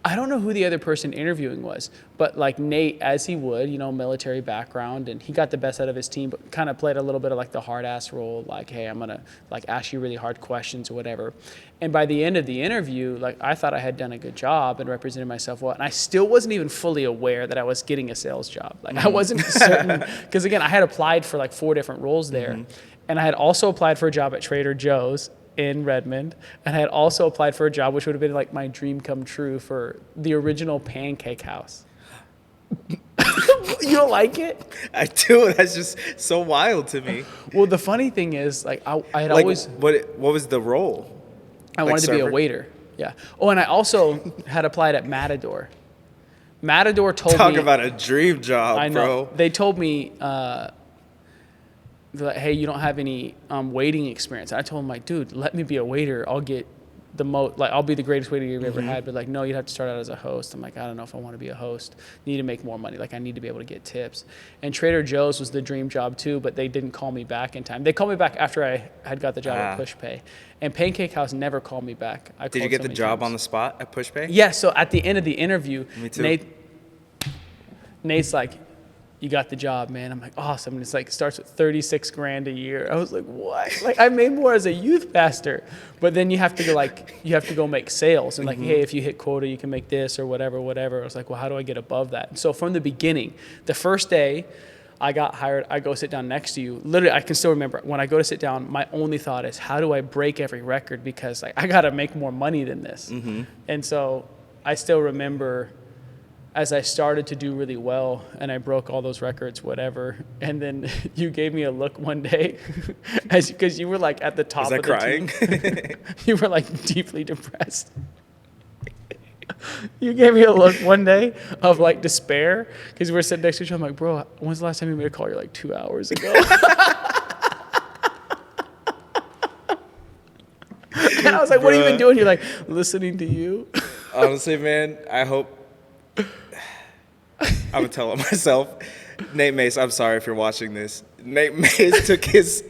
I don't know who the other person interviewing was, but like Nate, as he would, military background, and he got the best out of his team, but kind of played a little bit of like the hard ass role, like, hey, I'm gonna like ask you really hard questions or whatever. And by the end of the interview, like I thought I had done a good job and represented myself well, and I still wasn't even fully aware that I was getting a sales job. Like I wasn't certain, because again, I had applied for like 4 different roles there, and I had also applied for a job at Trader Joe's in Redmond, and I had also applied for a job which would have been like my dream come true for the original Pancake House. You don't like it? I do. That's just so wild to me. Well, the funny thing is, like I had like, always. What was the role? I wanted to be a waiter. Yeah. Oh, and I also had applied at Matador. Matador told me. Talk about a dream job, I know. bro. They told me. They're like, hey, you don't have any waiting experience. And I told them, like, dude, let me be a waiter. I'll get the most, like, I'll be the greatest waiter you've ever had. But like, no, you'd have to start out as a host. I'm like, I don't know if I want to be a host. Need to make more money. Like, I need to be able to get tips. And Trader Joe's was the dream job too, but they didn't call me back in time. They called me back after I had got the job at PushPay. And Pancake House never called me back. Did you get the job on the spot at PushPay? Yeah. So at the end of the interview, me too. Nate's like, you got the job, man. I'm like, awesome. And it's like, starts with $36,000 a year. I was like, what? Like, I made more as a youth pastor, but then you have to go make sales and like, hey, if you hit quota, you can make this or whatever. I was like, well, how do I get above that? And so from the beginning, the first day I got hired, I go sit down next to you. Literally, I can still remember when I go to sit down, my only thought is, how do I break every record? Because like, I got to make more money than this. And so I still remember as I started to do really well and I broke all those records, whatever. And then you gave me a look one day because you were like at the top of the crying? team. You were like deeply depressed. You gave me a look one day of like despair because we were sitting next to each other. I'm like, bro, when's the last time you made a call? You're like 2 hours ago. And I was like, what have you been doing? You're like, listening to you. Honestly, man, I hope. I'm going to tell it myself. Nate Mace, I'm sorry if you're watching this. Nate Mace took his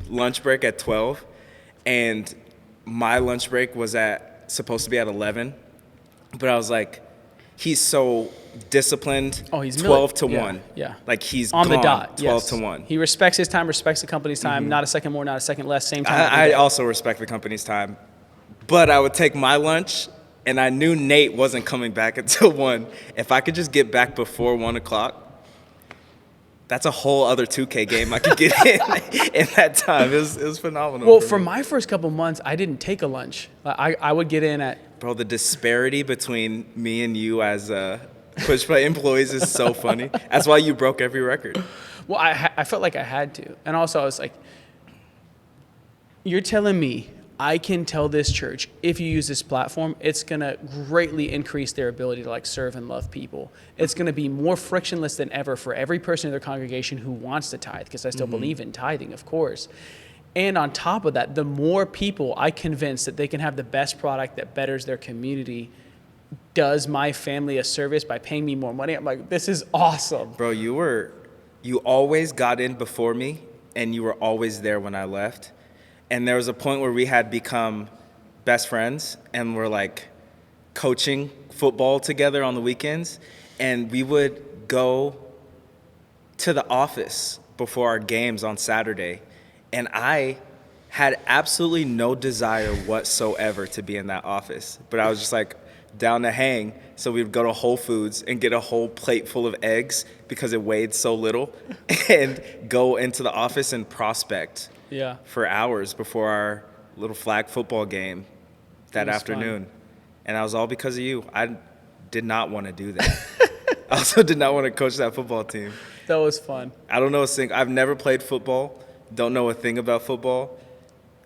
lunch break at 12, and my lunch break was supposed to be at 11. But I was like, he's so disciplined. Oh, he's 12 to 1. Yeah. Like he's on gone, the dot. 12 to 1. He respects his time, respects the company's time. Not a second more, not a second less. Same time. I also respect the company's time. But I would take my lunch, and I knew Nate wasn't coming back until 1. If I could just get back before 1 o'clock, that's a whole other 2K game I could get in that time. It was phenomenal. Well, for my first couple months, I didn't take a lunch. I would get in at... Bro, the disparity between me and you as PushPay employees is so funny. That's why you broke every record. Well, I felt like I had to. And also, I was like, you're telling me I can tell this church, if you use this platform, it's going to greatly increase their ability to like serve and love people. It's going to be more frictionless than ever for every person in their congregation who wants to tithe, because I still believe in tithing, of course. And on top of that, the more people I convince that they can have the best product that betters their community, does my family a service by paying me more money. I'm like, this is awesome. Bro, you always got in before me, and you were always there when I left. And there was a point where we had become best friends, and we're like coaching football together on the weekends. And we would go to the office before our games on Saturday. And I had absolutely no desire whatsoever to be in that office. But I was just like down to hang. So we'd go to Whole Foods and get a whole plate full of eggs because it weighed so little, and go into the office and prospect. Yeah. For hours before our little flag football game that afternoon. Fun. And that was all because of you. I did not want to do that. I also did not want to coach that football team. That was fun. I don't know a thing. I've never played football. Don't know a thing about football.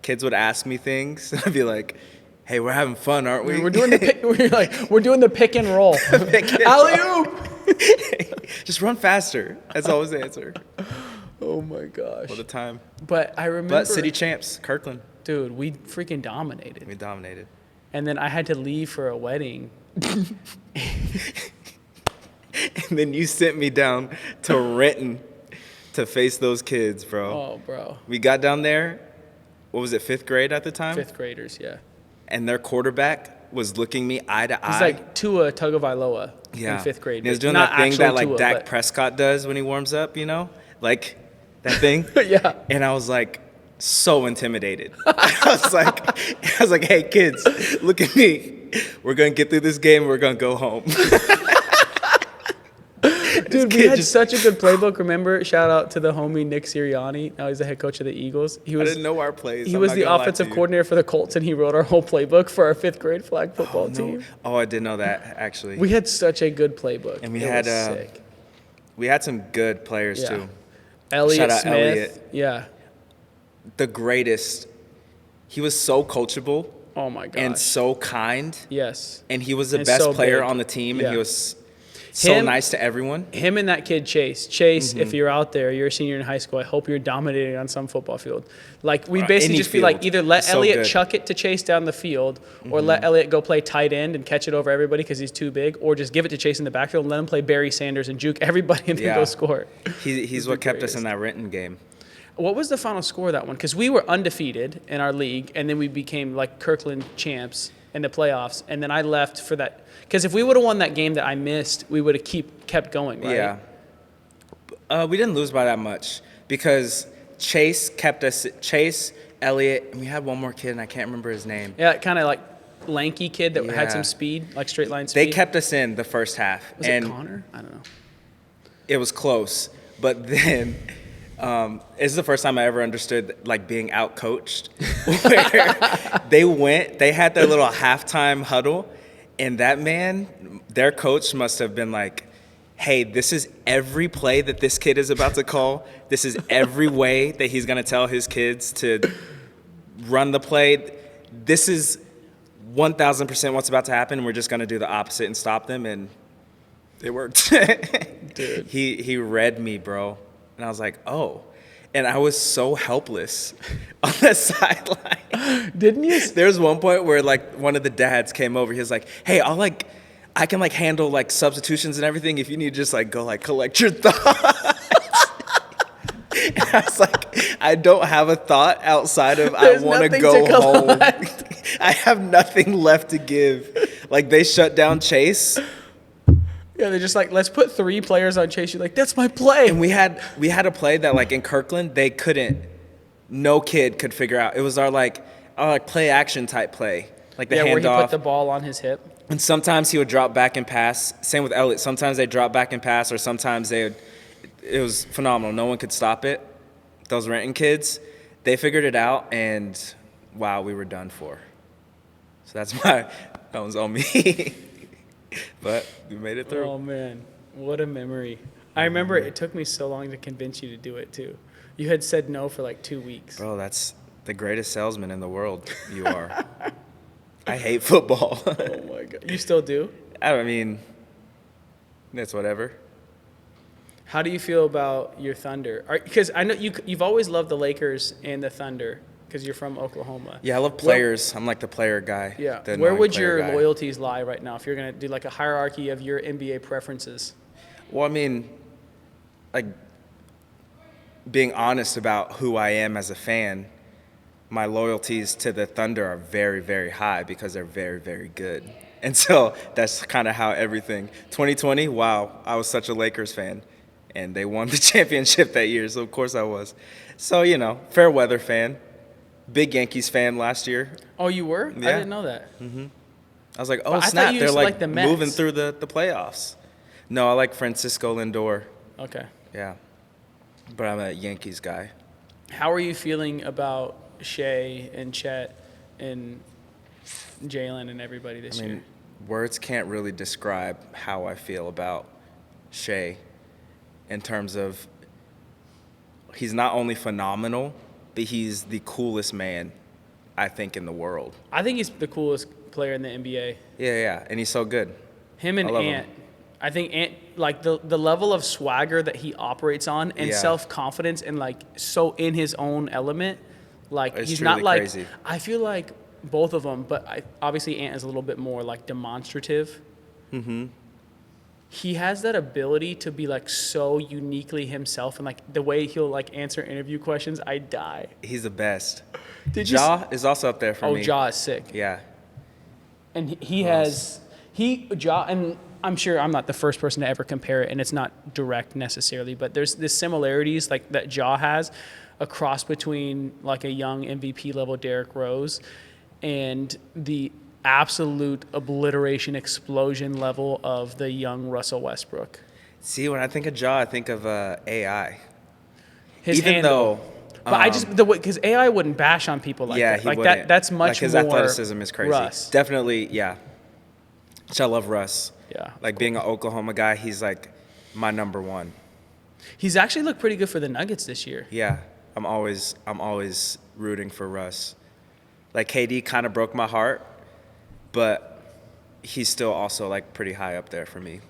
Kids would ask me things. I'd be like, hey, we're having fun, aren't we? We're doing the pick and roll. Alley-oop! Just run faster. That's always the answer. Oh my gosh. What a time. But I remember. But city champs, Kirkland. Dude, we freaking dominated. We dominated. And then I had to leave for a wedding. And then you sent me down to Renton to face those kids, bro. Oh, bro. We got down there. What was it, 5th grade at the time? 5th graders, yeah. And their quarterback was looking me eye to eye. He's like Tua Tagovailoa in 5th grade. And he was doing that thing that like Tua, Dak Prescott does when he warms up, you know? Like that thing. Yeah. And I was like so intimidated. I was like, hey kids, look at me. We're gonna get through this game. We're gonna go home. Dude, we had such a good playbook. Remember, shout out to the homie Nick Sirianni. Now he's the head coach of the Eagles. I didn't know our plays. He was the offensive coordinator for the Colts, and he wrote our whole playbook for our 5th grade flag football team. Oh, I didn't know that actually. We had such a good playbook. And we had some good players too. Elliott Shout out Smith. Elliott. Yeah. The greatest. He was so coachable. Oh my gosh. And so kind. Yes. And he was the best player on the team, and he was so nice to everyone. Him and that kid Chase. Chase, if you're out there, you're a senior in high school, I hope you're dominating on some football field. Like, we basically just feel like either let Elliott chuck it to Chase down the field, or let Elliott go play tight end and catch it over everybody because he's too big, or just give it to Chase in the backfield and let him play Barry Sanders and juke everybody and then go score. He's what kept us in that Renton game. What was the final score of that one? Because we were undefeated in our league, and then we became like Kirkland champs in the playoffs, and then I left for that. Because if we would have won that game that I missed, we would have kept going, right? Yeah. We didn't lose by that much because Chase kept us. Chase, Elliott, and we had one more kid, and I can't remember his name. Yeah, kind of like lanky kid that had some speed, like straight line speed. They kept us in the first half. Was it Connor? I don't know. It was close, but then. This is the first time I ever understood like being out coached. Where they had their little halftime huddle, and that man, their coach must have been like, hey, this is every play that this kid is about to call. This is every way that he's going to tell his kids to run the play. This is 1,000% what's about to happen. We're just going to do the opposite and stop them. And it worked. Dude. He read me, bro. And I was like, oh. And I was so helpless on the sideline. Didn't you? There was one point where, like, one of the dads came over. He was like, hey, I can, like, handle, like, substitutions and everything if you need to just, like, go, like, collect your thoughts. And I was like, I don't have a thought outside of I want to go home. I have nothing left to give. Like, they shut down Chase. Yeah, they're just like, let's put 3 players on Chase. You're like, that's my play. And we had a play that, like, in Kirkland, no kid could figure out. It was our play action type play. Like the handoff. Where he put the ball on his hip. And sometimes he would drop back and pass. Same with Elliott. Sometimes they drop back and pass, or sometimes it was phenomenal. No one could stop it. Those Renton kids, they figured it out, and wow, we were done for. So that was on me. But we made it through. Oh, man. What a memory. I remember it took me so long to convince you to do it, too. You had said no for like 2 weeks. Bro, that's The greatest salesman in the world, you are. I hate football. Oh my God. You still do? I mean, it's whatever. How do you feel about your Thunder? Because I know you've always loved the Lakers and the Thunder because you're from Oklahoma. Yeah, I love players. I'm like the player guy. Yeah. The Where would player your guy. loyalties lie right now if you're going to do like a hierarchy of your NBA preferences? Well, I mean, like, being honest about who I am as a fan, my loyalties to the Thunder are very, very high because they're very, very good. And so that's kind of how everything. 2020, wow, I was such a Lakers fan. And they won the championship that year, so of course I was. So, fair weather fan. Big Yankees fan last year. Oh, you were? Yeah. I didn't know that. I was like, But oh, I thought snap, you they're used to like the Mets. moving through the playoffs. No, I like Francisco Lindor. Okay. Yeah. But I'm a Yankees guy. How are you feeling about Shea and Chet and Jalen and everybody this year? Words can't really describe how I feel about Shea in terms of he's not only phenomenal, but he's the coolest man, I think, in the world. I think he's the coolest player in the NBA. Yeah, and he's so good. Him and I love Ant. him. I think Ant, like the level of swagger that he operates on and Yeah. self-confidence and like so in his own element, like It's he's truly not like, crazy. I feel like both of them, but obviously Ant is a little bit more like demonstrative. He has that ability to be like so uniquely himself and like the way he'll like answer interview questions, I die. He's the best. Did you Ja is also up there for me. Ja is sick. Yeah. And Ja, and I'm sure I'm not the first person to ever compare it, and it's not direct necessarily, but there's similarities like that Ja has, a cross between like a young MVP level Derrick Rose and the absolute obliteration explosion level of the young Russell Westbrook. See, when I think of Ja, I think of AI. His Even handle. though, But I just the way because AI wouldn't bash on people like yeah, that. he Like wouldn't. that's much like his more athleticism is crazy. Russ. Definitely, yeah. Which I love Russ. Yeah. Like being an Oklahoma guy, he's like my number one. He's actually looked pretty good for the Nuggets this year. Yeah, I'm always rooting for Russ. Like KD kind of broke my heart, but he's still also like pretty high up there for me.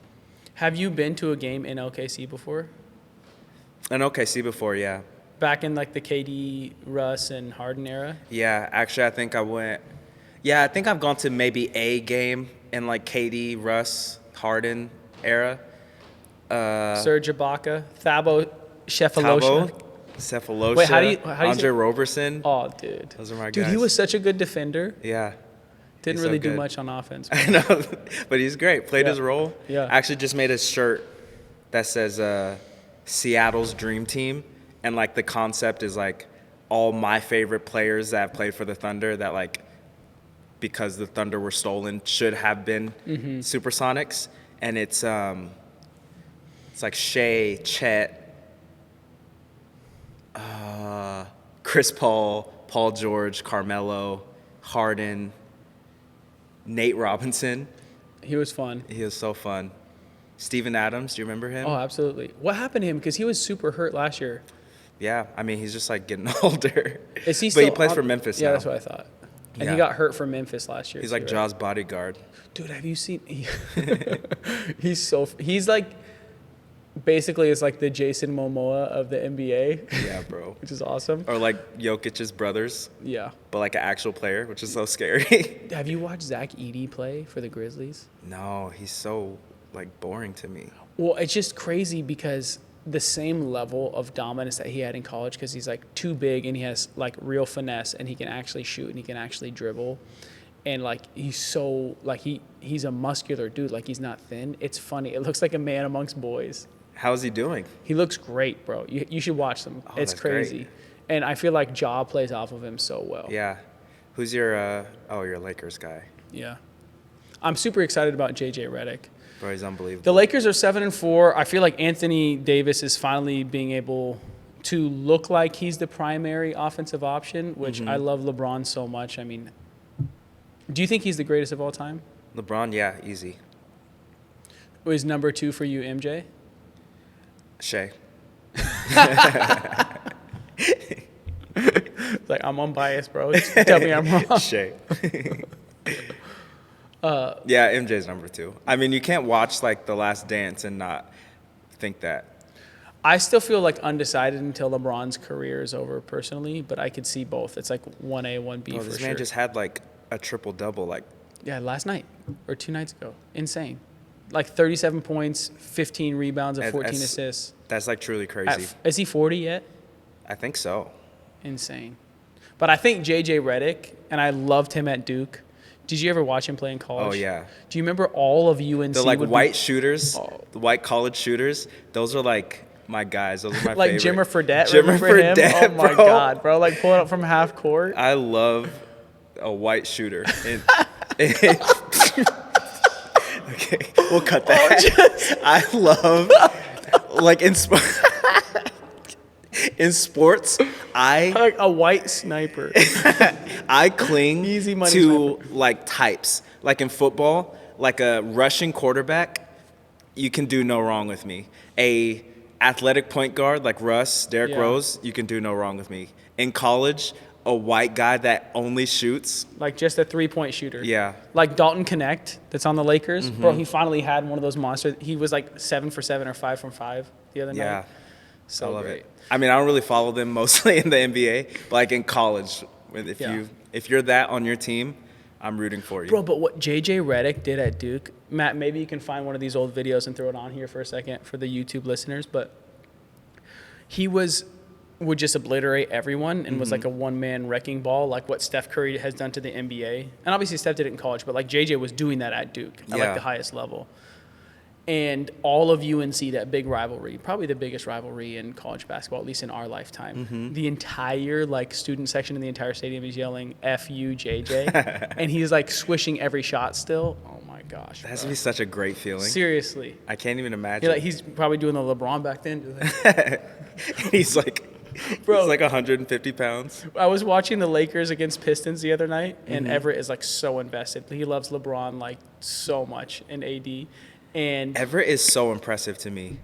Have you been to a game in OKC before? And OKC before, yeah. Back in like the KD, Russ, and Harden era? Yeah, actually, I think I went. Yeah, I think I've gone to maybe a game in like KD, Russ, Harden era. Serge Ibaka, Thabo Cephalosha. Cephalosha. Wait, how do you Andre say- Roberson. Oh, dude. Those are my Dude, guys. he was such a good defender. Yeah. Didn't He's really so do good. much on offense. I know, but he's great. Played Yeah. his role. Yeah. I actually just made a shirt that says Seattle's Dream Team. And, like, the concept is, like, all my favorite players that have played for the Thunder that, like, because the Thunder were stolen, should have been Supersonics. And it's like Shea, Chet, Chris Paul, Paul George, Carmelo, Harden, Nate Robinson. He was fun. He was so fun. Steven Adams, do you remember him? Oh, absolutely. What happened to him? Because he was super hurt last year. Yeah, I mean, he's just like getting older. Is he but still he plays on- for Memphis Yeah, now. that's what I thought. And Yeah. he got hurt for Memphis last year. He's too, like right? Ja's bodyguard. Dude, have you seen? He's like basically is like the Jason Momoa of the NBA, Yeah, bro. which is awesome. Or like Jokic's brothers, Yeah. but like an actual player, which is so scary. Have you watched Zach Edey play for the Grizzlies? No, he's so like boring to me. Well, it's just crazy because the same level of dominance that he had in college, because he's like too big and he has like real finesse and he can actually shoot and he can actually dribble. And like he's so like he's a muscular dude, like he's not thin. It's funny. It looks like a man amongst boys. How's he doing? He looks great, bro. You should watch them. Oh, It's that's crazy. great. And I feel like Ja plays off of him so well. Yeah. Who's your you're a Lakers guy. Yeah. I'm super excited about JJ Redick. Bro, he's unbelievable. The Lakers are 7-4. I feel like Anthony Davis is finally being able to look like he's the primary offensive option, which I love LeBron so much. I mean, do you think he's the greatest of all time? LeBron, yeah, easy. Or is number 2 for you MJ? Shea. Like, I'm unbiased, bro. Just tell me I'm wrong. Shay. Yeah, MJ's number 2. I mean, you can't watch like The Last Dance and not think that. I still feel like undecided until LeBron's career is over personally, but I could see both. It's like 1A, 1B Bro, for this sure. man just had like a triple-double. Like, Yeah, last night or 2 nights ago. Insane. Like 37 points, 15 rebounds, and 14 assists. that's like truly crazy. Is he 40 yet? I think so. Insane. But I think J.J. Redick, and I loved him at Duke. Did you ever watch him play in college? Oh, yeah. Do you remember all of UNC? The like white shooters, the white college shooters, those are like my guys. Those are my like favorite. Jimmer Fredette, Jimmer remember Fredette, him? Oh my bro. God, bro! Like pulling up from half court. I love a white shooter. Okay, we'll cut that. I love like in sports, Like a white sniper. I cling Easy money to like types. Like in football, like a rushing quarterback, you can do no wrong with me. A athletic point guard like Derrick Rose, you can do no wrong with me. In college, a white guy that only shoots. Like just a 3-point shooter. Yeah. Like Dalton Connect, that's on the Lakers. Bro, he finally had one of those monsters. He was like 7 for 7 or 5 from 5 the other Yeah. night. So I love great. it. I mean, I don't really follow them mostly in the NBA, but like in college, if you're that on your team, I'm rooting for you. Bro, but what J.J. Redick did at Duke, Matt, maybe you can find one of these old videos and throw it on here for a second for the YouTube listeners, but he would just obliterate everyone and was like a one-man wrecking ball, like what Steph Curry has done to the NBA. And obviously Steph did it in college, but like J.J. was doing that at Duke at like the highest level. And all of UNC, that big rivalry, probably the biggest rivalry in college basketball, at least in our lifetime. The entire like student section in the entire stadium is yelling "F you, JJ," and he's like swishing every shot still. Oh my gosh, That has to be such a great feeling. seriously. I can't even imagine. He's probably doing the LeBron back then. He's like, Bro. he's like 150 pounds. I was watching the Lakers against Pistons the other night, and Everett is like so invested. He loves LeBron like so much, and AD. And Everett is so impressive to me.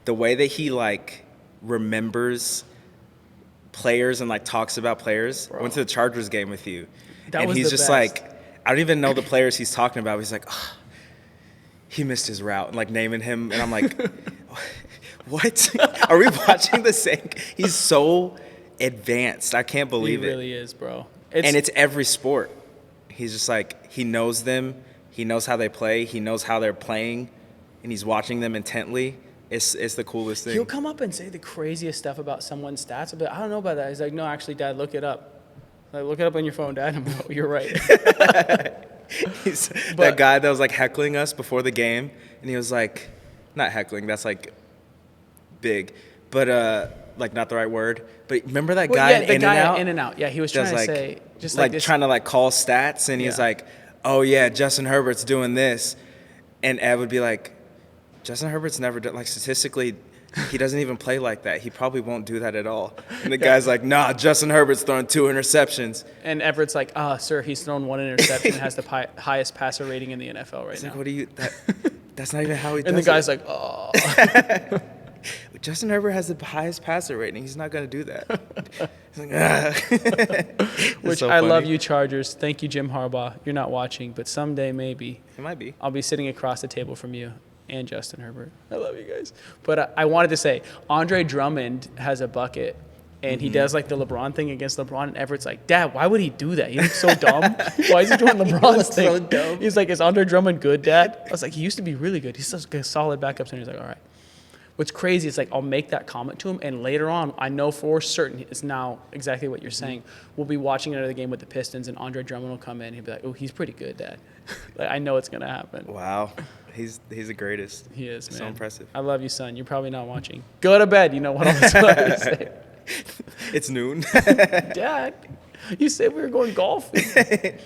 The way that he like remembers players and like talks about players. Bro. I went to the Chargers game with you. And was he's the just best. like, I don't even know the players he's talking about. He's like, oh, he missed his route, and like naming him. And I'm like, what? Are we watching the same? He's so advanced. I can't he believe it. really is, bro. And it's every sport. He's just like, he knows them. He knows how they play. He knows how they're playing, and he's watching them intently. It's the coolest thing. He'll come up and say the craziest stuff about someone's stats. But I don't know about that. He's like, no, actually, Dad, look it up. Like, look it up on your phone, Dad. I'm like, oh, you're right. That guy that was like heckling us before the game, and he was like, not heckling. That's like big, but like not the right word. But remember that guy the in guy and out? in and out. Yeah, he was trying to say just like this. trying to like call stats, and he's Yeah. like, oh yeah, Justin Herbert's doing this, and Ed would be like, Justin Herbert's never done, like statistically, he doesn't even play like that. He probably won't do that at all. And the guy's like, nah, Justin Herbert's throwing 2 interceptions. And Everett's like, sir, he's thrown 1 interception and has the highest passer rating in the NFL right It's now. like, what do you? That's not even how he does it. And the guy's like, oh. Justin Herbert has the highest passer rating. He's not going to do that. He's like, ah. Which so I love funny. you, Chargers. Thank you, Jim Harbaugh. You're not watching, but someday maybe It might be. I'll be sitting across the table from you and Justin Herbert. I love you guys. But I wanted to say, Andre Drummond has a bucket, and he does like the LeBron thing against LeBron. And Everett's like, Dad, why would he do that? He looks so dumb. Why is he doing LeBron's thing? so dumb. He's like, is Andre Drummond good, Dad? I was like, he used to be really good. He's such a solid backup center. He's like, all right. What's crazy is like I'll make that comment to him, and later on, I know for certain it's now exactly what you're saying. We'll be watching another game with the Pistons, and Andre Drummond will come in. He'll be like, "Oh, he's pretty good, Dad." Like, I know it's gonna happen. Wow. He's the greatest. He is, man. So impressive. I love you, son. You're probably not watching. Go to bed. You know what I was about to say. It's noon. Dad, you said we were going golfing.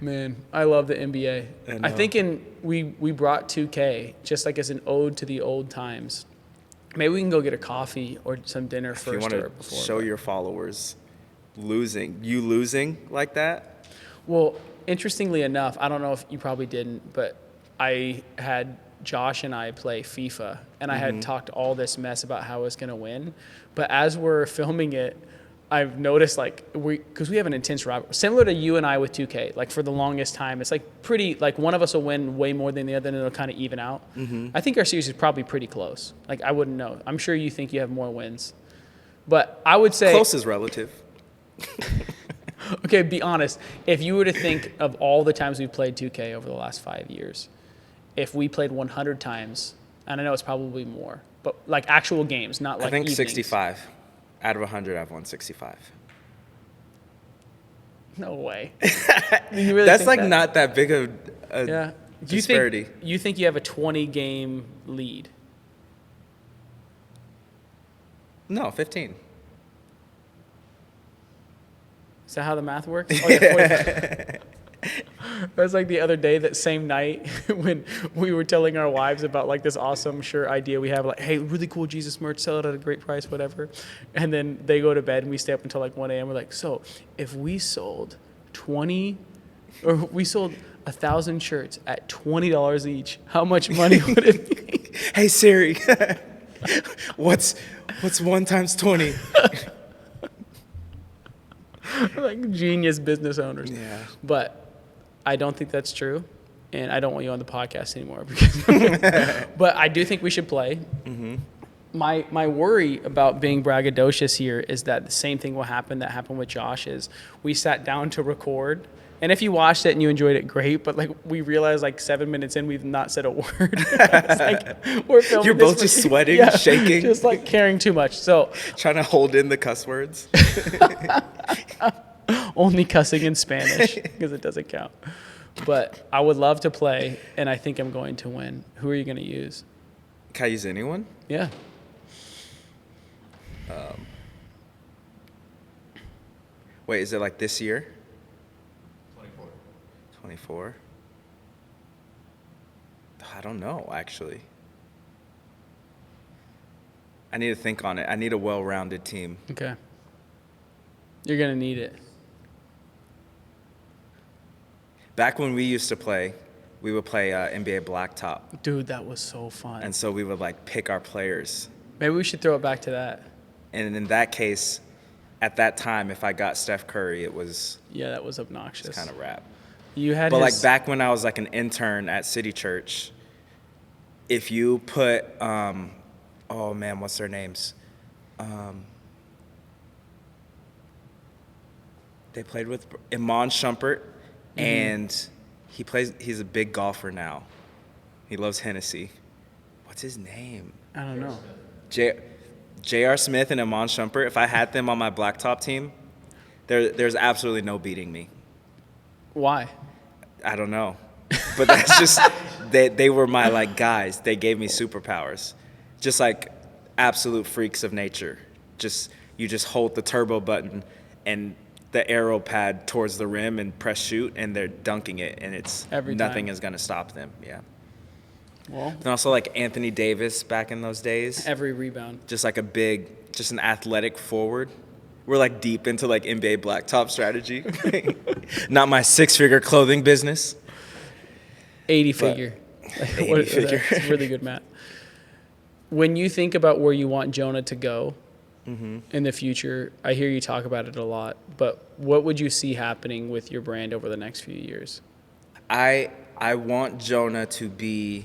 Man, I love the NBA. I think we brought 2K just like as an ode to the old times. Maybe we can go get a coffee or some dinner If you first want or to before. show your followers losing like that. Well, interestingly enough, I don't know if you probably didn't, but I had Josh and I play FIFA, and I had talked all this mess about how I was going to win. But as we're filming it, I've noticed like because we have an intense rivalry, similar to you and I with 2K. Like for the longest time, it's like pretty like one of us will win way more than the other, and it'll kind of even out. I think our series is probably pretty close. Like I wouldn't know. I'm sure you think you have more wins, but I would say Close is relative. Okay, be honest. If you were to think of all the times we've played 2K over the last 5 years, if we played 100 times, and I know it's probably more, but like actual games, not like I think evenings. 65. Out of 100, I've won 65. No way. You really That's think like that? not that big of a Yeah. disparity. You think you have a 20-game lead? No, 15. Is that how the math works? Oh, yeah, 45. That was like the other day, that same night when we were telling our wives about like this awesome shirt idea we have, like, hey, really cool Jesus merch, sell it at a great price, whatever. And then they go to bed and we stay up until like 1 a.m. We're like, so if we sold 1,000 shirts at $20 each, how much money would it be? Hey Siri, what's 1 times 20? Like genius business owners. Yeah. But I don't think that's true, and I don't want you on the podcast anymore. Because but I do think we should play. Mm-hmm. My worry about being braggadocious here is that the same thing will happen that happened with Josh. Is we sat down to record, and if you watched it and you enjoyed it, great. But like we realized like 7 minutes in, we've not said a word. It's like we're filming. You're both just sweating, shaking, just like caring too much. So trying to hold in the cuss words. Only cussing in Spanish because it doesn't count. But I would love to play, and I think I'm going to win. Who are you going to use? Can I use anyone? Yeah. Wait, is it like this year? 24. I don't know, actually. I need to think on it. I need a well-rounded team. Okay. You're going to need it. Back when we used to play, we would play NBA Blacktop. Dude, that was so fun. And so we would like pick our players. Maybe we should throw it back to that. And in that case, at that time, if I got Steph Curry, it was Yeah, that was obnoxious. kind of rap. You had But his, like back when I was like an intern at City Church, if you put, oh man, what's their names? They played with Iman Shumpert, and he's a big golfer now. He loves Hennessy. What's his name? I don't know. J.R. Smith and Iman Shumpert, if I had them on my blacktop team, there's absolutely no beating me. Why? I don't know. But that's just, they were my like guys. They gave me superpowers. Just like absolute freaks of nature. You just hold the turbo button and the arrow pad towards the rim and press shoot, and they're dunking it, and nothing is going to stop them. Yeah. Well, And also like Anthony Davis back in those days. every rebound. Just like just an athletic forward. We're like deep into like NBA blacktop strategy. Not my 6-figure clothing business. 80-figure. 80-figure. That's really good math. When you think about where you want Jonah to go in the future, I hear you talk about it a lot, but what would you see happening with your brand over the next few years? I want Jonah to be,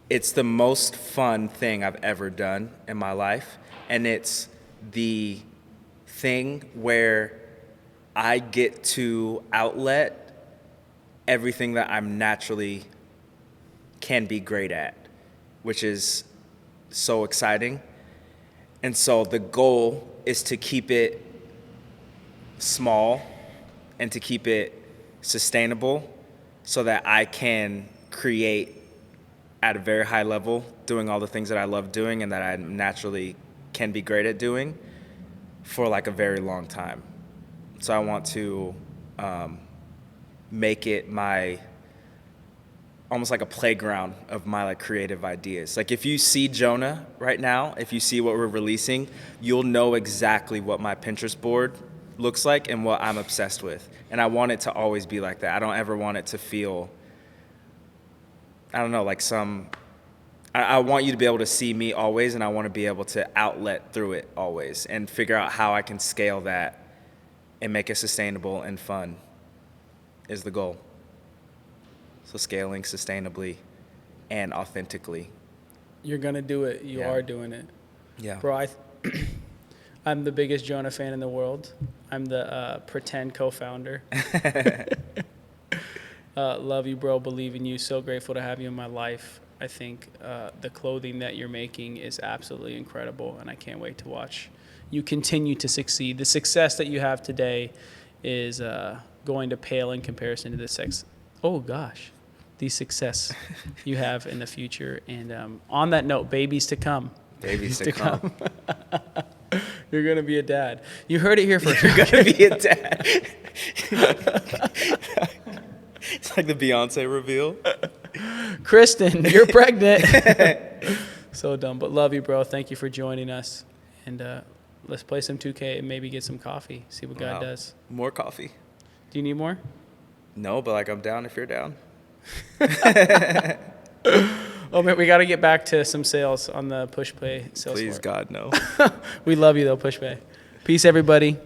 it's the most fun thing I've ever done in my life. And it's the thing where I get to outlet everything that I'm naturally can be great at, which is so exciting. And so the goal is to keep it small and to keep it sustainable so that I can create at a very high level, doing all the things that I love doing and that I naturally can be great at doing for like a very long time. So I want to make it almost like a playground of my like creative ideas. Like if you see Jonah right now, if you see what we're releasing, you'll know exactly what my Pinterest board looks like and what I'm obsessed with. And I want it to always be like that. I don't ever want it to feel, I don't know, like some I want you to be able to see me always, and I want to be able to outlet through it always and figure out how I can scale that and make it sustainable and fun is the goal. So scaling sustainably and authentically. You're going to do it. You Yeah. are doing it. Yeah. Bro, I'm the biggest Jonah fan in the world. I'm the pretend co-founder. Love you, bro. Believe in you. So grateful to have you in my life. I think the clothing that you're making is absolutely incredible, and I can't wait to watch you continue to succeed. The success that you have today is going to pale in comparison to the success you have in the future. And on that note, babies to come. Babies to come. You're going to be a dad. You heard it here first. You're going to be a dad. It's like the Beyonce reveal. Kristen, you're pregnant. So dumb, but love you, bro. Thank you for joining us. And let's play some 2K and maybe get some coffee, see what God does. More coffee. Do you need more? No, but like I'm down if you're down. Oh, man, we got to get back to some sales on the Push Pay sales. Please, floor. God, no. We love you, though, Push Pay. Peace, everybody.